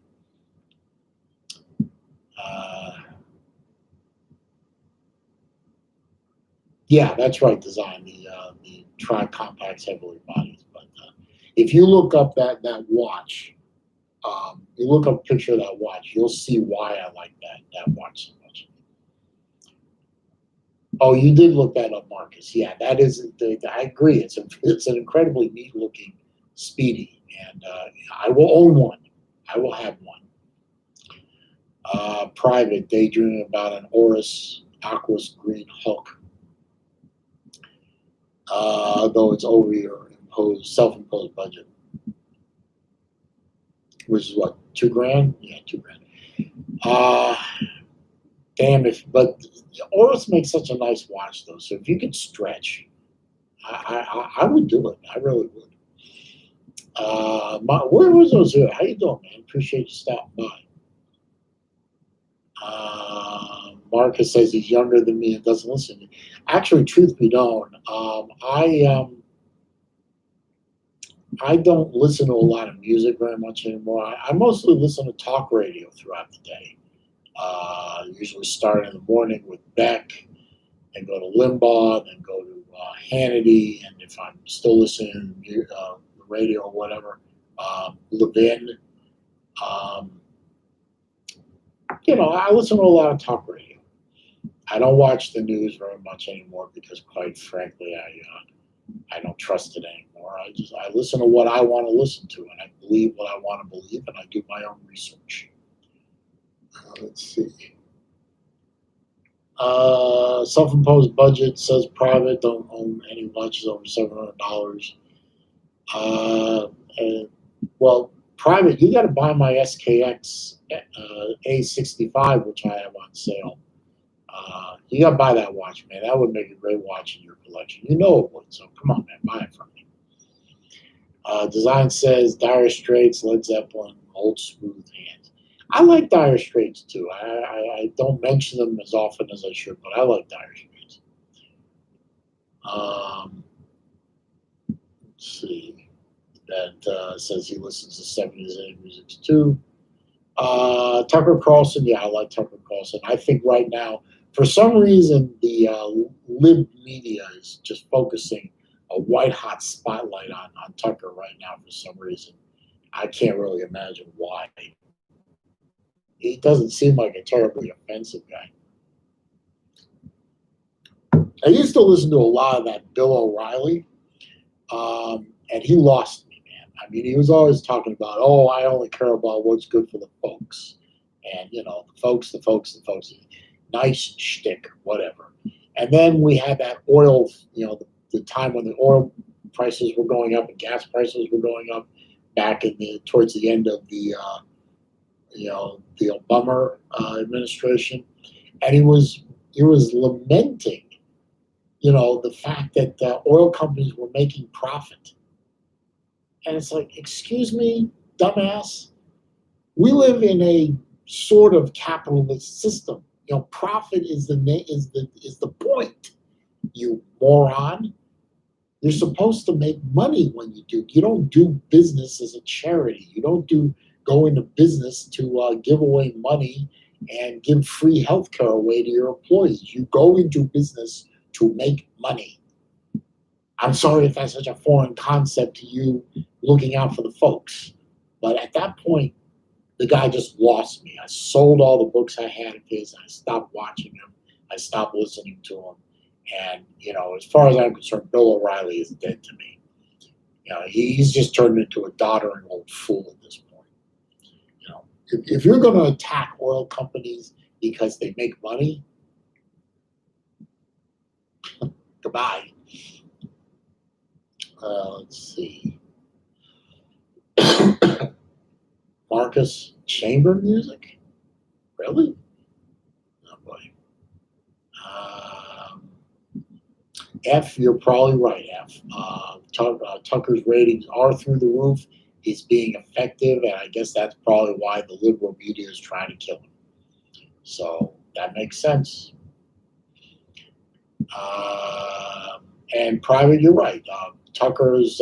Yeah, that's right, Design. The tri-compacts heavily bodies. But if you look up that watch, you look up a picture of that watch, you'll see why I like that watch so much. Oh, you did look that up, Marcus. Yeah, that is. I agree. It's an incredibly neat looking Speedy, and I will own one. I will have one. Private, daydreaming about an Oris Aquas Green Hulk. Though it's over your self-imposed budget, which is what, $2,000? Yeah, $2,000. Damn, but Oris makes such a nice watch though. So if you could stretch, I would do it. I really would. Where was those here? How you doing, man? Appreciate you stopping by. Marcus says he's younger than me and doesn't listen to me. Actually, truth be known, I don't listen to a lot of music very much anymore. I mostly listen to talk radio throughout the day. Usually start in the morning with Beck, then go to Limbaugh, then go to Hannity, and if I'm still listening to the radio or whatever, Levin. I listen to a lot of talk radio. I don't watch the news very much anymore because, quite frankly, I don't trust it anymore. I listen to what I want to listen to, and I believe what I want to believe, and I do my own research. Let's see. Self-imposed budget says private. Don't own any watches over $700. Well, private. You got to buy my SKX A65, which I have on sale. You got to buy that watch, man. That would make a great watch in your collection. You know it would. So come on, man, buy it from me. Design says Dire Straits, Led Zeppelin, Old Smooth Hands. I like Dire Straits too. I don't mention them as often as I should, but I like Dire Straits. Let's see. That says he listens to 70s and music too. Tucker Carlson, yeah, I like Tucker Carlson. I think right now, for some reason, the lib media is just focusing a white hot spotlight on Tucker right now for some reason. I can't really imagine why. He doesn't seem like a terribly offensive guy. I used to listen to a lot of that Bill O'Reilly, and he lost me, man. I mean, he was always talking about, oh, I only care about what's good for the folks. And, the folks. Nice shtick, whatever. And then we had that oil, the time when the oil prices were going up and gas prices were going up back towards the end of the Obama administration, and he was lamenting, the fact that oil companies were making profit, and it's like, excuse me, dumbass, we live in a sort of capitalist system. Profit is the point, you moron. You're supposed to make money when you do. You don't do business as a charity. You don't go into business to give away money and give free healthcare away to your employees. You go into business to make money. I'm sorry if that's such a foreign concept to you, looking out for the folks. But at that point, the guy just lost me. I sold all the books I had of his. I stopped watching him. I stopped listening to him. And, as far as I'm concerned, Bill O'Reilly is dead to me. He's just turned into a doddering old fool at this point. If you're going to attack oil companies because they make money, goodbye. Let's see. Marcus, chamber music? Really? Oh boy. F, you're probably right, F. Tucker's ratings are through the roof. He's being effective, and I guess that's probably why the liberal media is trying to kill him. So that makes sense. And private, you're right. Tucker's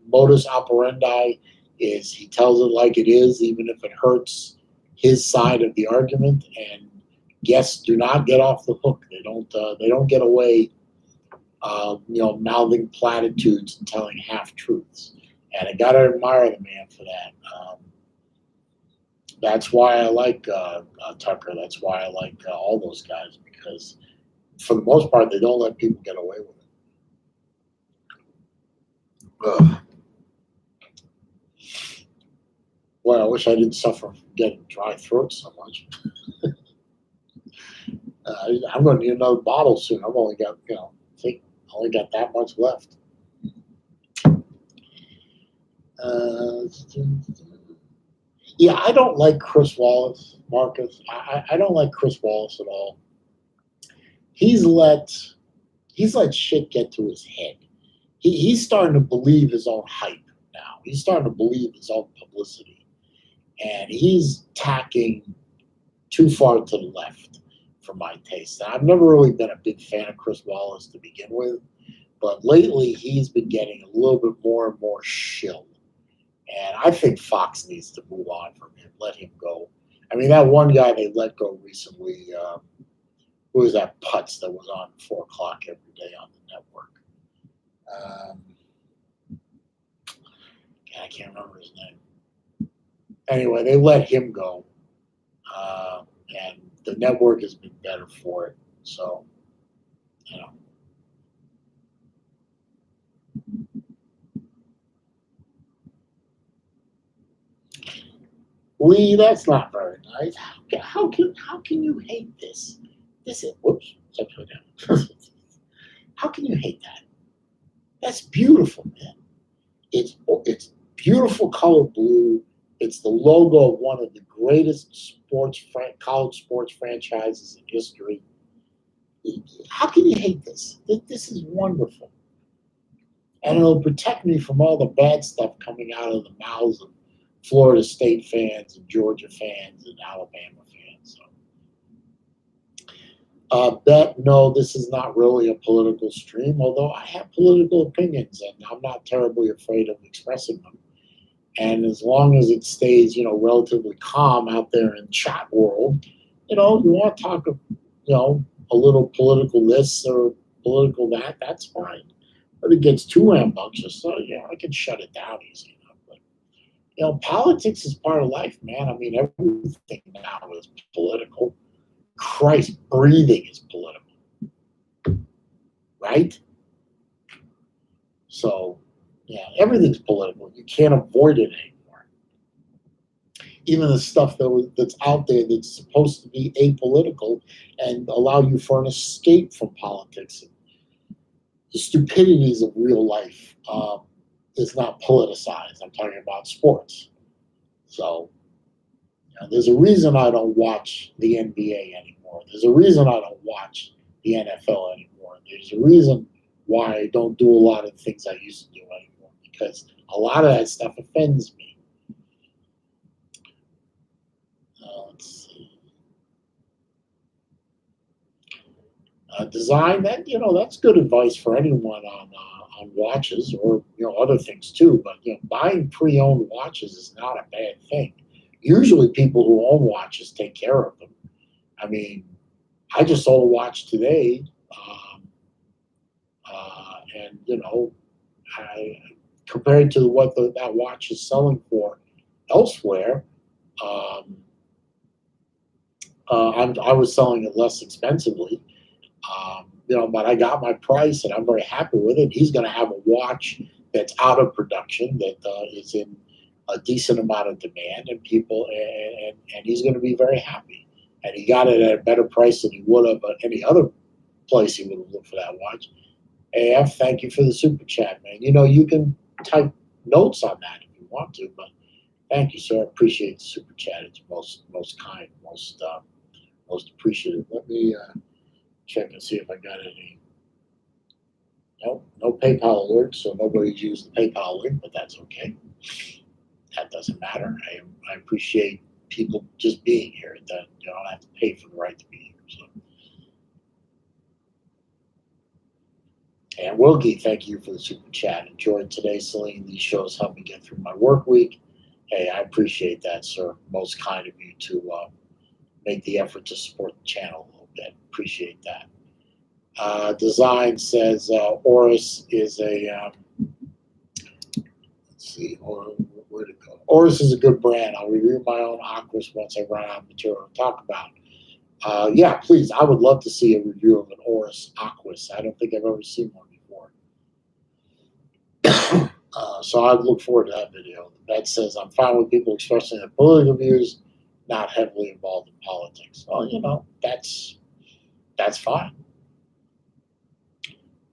modus operandi is he tells it like it is, even if it hurts his side of the argument. And guests do not get off the hook. They don't get away, mouthing platitudes and telling half truths. And I gotta admire the man for that. That's why I like Tucker. That's why I like all those guys, because for the most part, they don't let people get away with it. Ugh. Boy, I wish I didn't suffer from getting dry throat so much. I'm going to need another bottle soon. I've only got, I think I only got that much left. Uh, yeah, I don't like Chris Wallace, Marcus. I don't like Chris Wallace at all. He's let shit get to his head. He's starting to believe his own hype now. He's starting to believe his own publicity, and he's tacking too far to the left for my taste. I've never really been a big fan of Chris Wallace to begin with, but lately he's been getting a little bit more and more shill. And I think Fox needs to move on from him, let him go. I mean, that one guy they let go recently, who was that Putz that was on 4 o'clock every day on the network? I can't remember his name. Anyway, they let him go. And the network has been better for it. So, Lee, that's not very nice. How can you hate this? This is whoops. How can you hate that? That's beautiful, man. It's beautiful color blue. It's the logo of one of the greatest college sports franchises in history. How can you hate this? This is wonderful. And it'll protect me from all the bad stuff coming out of the mouths of Florida State fans and Georgia fans and Alabama fans. So, no, this is not really a political stream, although I have political opinions and I'm not terribly afraid of expressing them. And as long as it stays, relatively calm out there in the chat world, you want to talk, a little political this or political that, that's fine. But it gets too rambunctious, so, I can shut it down easy enough. But, politics is part of life, man. I mean, everything now is political. Christ, breathing is political, right? So, yeah, everything's political. You can't avoid it anymore. Even the stuff that's out there that's supposed to be apolitical and allow you for an escape from politics and the stupidities of real life is not politicized. I'm talking about sports. So, there's a reason I don't watch the NBA anymore. There's a reason I don't watch the NFL anymore. There's a reason why I don't do a lot of things I used to do anymore, because a lot of that stuff offends me. Let's see. Design, that's good advice for anyone on watches or other things too. But buying pre-owned watches is not a bad thing. Usually, people who own watches take care of them. I mean, I just sold a watch today, and I compared to what that watch is selling for elsewhere. I was selling it less expensively. But I got my price and I'm very happy with it. He's going to have a watch that's out of production that is in a decent amount of demand and people, and he's going to be very happy. And he got it at a better price than he would have at any other place he would have looked for that watch. AF, thank you for the super chat, man. You can type notes on that if you want to, but thank you, sir. I appreciate the super chat. It's most kind, most appreciative. Let me check and see if I got any. No PayPal alert, so nobody's used the PayPal link, but that's okay. That doesn't matter. I appreciate people just being here. That you don't have to pay for the right to be here. So. And Wilkie, thank you for the super chat. Enjoyed today, Saleen. These shows help me get through my work week. Hey, I appreciate that, sir. Most kind of you to make the effort to support the channel a little bit. Appreciate that. Design says Oris is a let's see, where'd it go? Oris is a good brand. I'll review my own Aquas once I run out of material to talk about. Yeah, please. I would love to see a review of an Oris Aquas. I don't think I've ever seen one before. So I look forward to that video. The vet says, I'm fine with people expressing their political views, not heavily involved in politics. Well, that's fine.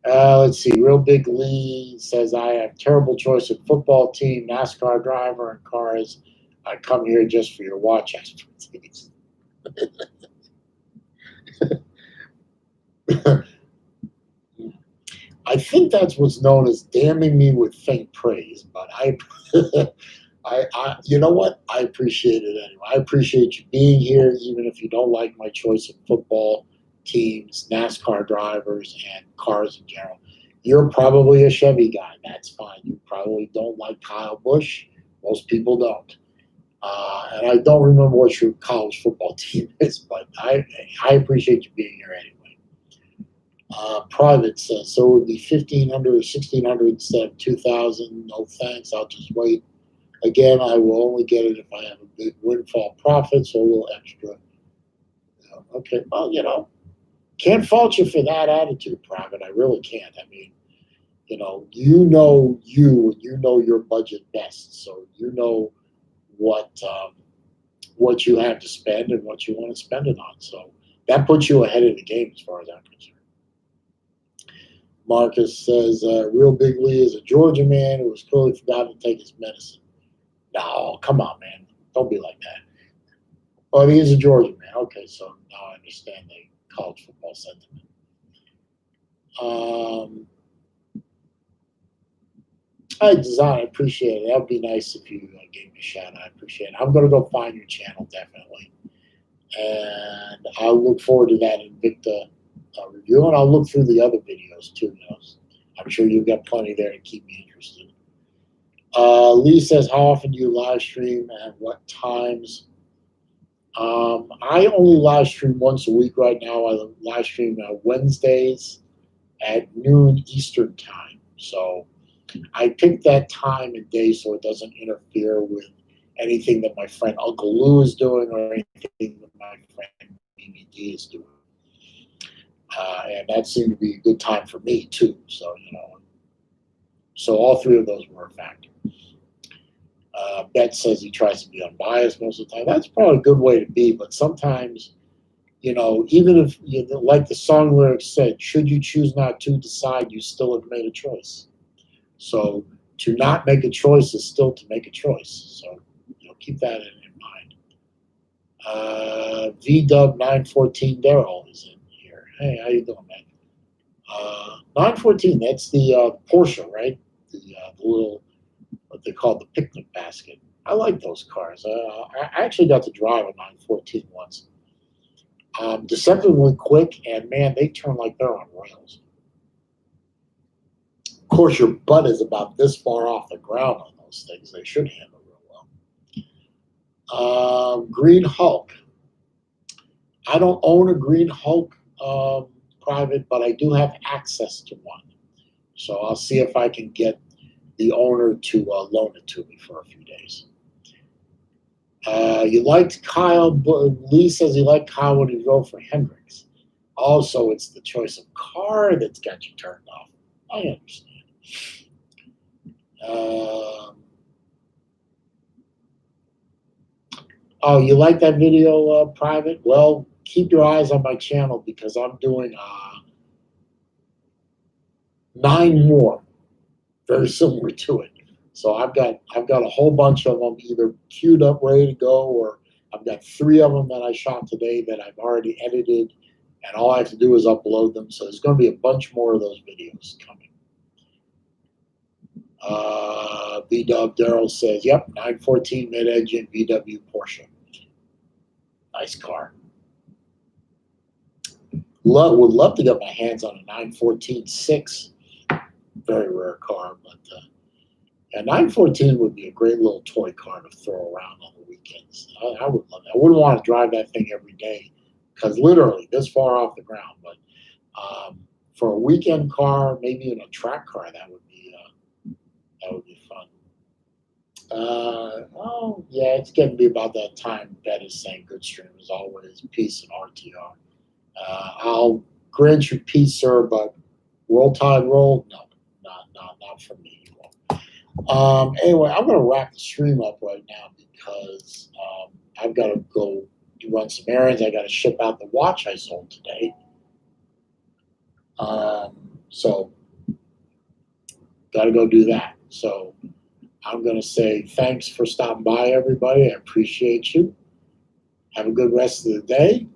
Let's see. Real Big Lee says, I have terrible choice of football team, NASCAR driver, and cars. I come here just for your watch expertise. I think that's what's known as damning me with faint praise, but you know what? I appreciate it anyway. I appreciate you being here, even if you don't like my choice of football teams, NASCAR drivers, and cars in general. You're probably a Chevy guy. That's fine. You probably don't like Kyle Busch. Most people don't. And I don't remember what your college football team is, but I appreciate you being here anyway. Private says, so it would be 1,500 or 1,600 instead of 2,000. No thanks. I'll just wait. Again, I will only get it if I have a big windfall profit, so a little extra. Okay, well, can't fault you for that attitude, Private. I really can't. I mean, you know your budget best, so you know what you have to spend and what you want to spend it on. So that puts you ahead of the game as far as I'm concerned. Marcus says, Real Big Lee is a Georgia man who was clearly forgotten to take his medicine. No, come on, man. Don't be like that. Oh, he is a Georgia man. Okay, so now I understand the college football sentiment. I appreciate it. That would be nice if you gave me a shout out. I appreciate it. I'm going to go find your channel, definitely. And I'll look forward to that Invicta review, and I'll look through the other videos too. I'm sure you've got plenty there to keep me interested. Lee says, how often do you live stream and what times? I only live stream once a week right now. I live stream Wednesdays at noon Eastern time. So I picked that time and day so it doesn't interfere with anything that my friend Uncle Lou is doing or anything that my friend BBD is doing. And that seemed to be a good time for me too. So all three of those were a factor. Bet says he tries to be unbiased most of the time. That's probably a good way to be, but sometimes, even if, like the song lyrics said, should you choose not to decide, you still have made a choice. So to not make a choice is still to make a choice. So, keep that in mind. VW914 Daryl is in here. Hey, how you doing, man? 914, that's the Porsche, right? The little, what they call the picnic basket. I like those cars. I actually got to drive a 914 once. Deceptively quick, and man, they turn like they're on rails. Of course, your butt is about this far off the ground on those things. They should handle real well. Green Hulk. I don't own a Green Hulk private, but I do have access to one. So I'll see if I can get the owner to loan it to me for a few days. You liked Kyle. Lee says he liked Kyle when he drove for Hendricks. Also, it's the choice of car that's got you turned off. I understand. Oh, you like that video, Private? Well, keep your eyes on my channel because I'm doing 9 more very similar to it. So I've got a whole bunch of them either queued up, ready to go, or I've got 3 of them that I shot today that I've already edited, and all I have to do is upload them. So there's going to be a bunch more of those videos coming. VW Daryl says, yep, 914 mid-engine VW Porsche. Nice car. Would love to get my hands on a 914-6. Very rare car, but a 914 would be a great little toy car to throw around on the weekends. I would love that. I wouldn't want to drive that thing every day because literally this far off the ground. But for a weekend car, maybe even a track car, that would be fun. Oh yeah, it's getting to be about that time. Bet is saying good stream as always. Peace and RTR. I'll grant you peace, sir, but roll tide roll, no, not for me. Anyway, I'm going to wrap the stream up right now because I've got to go run some errands. I got to ship out the watch I sold today. So, got to go do that. So, I'm going to say thanks for stopping by, everybody. I appreciate you. Have a good rest of the day.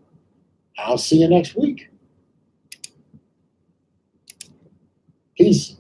I'll see you next week. Peace.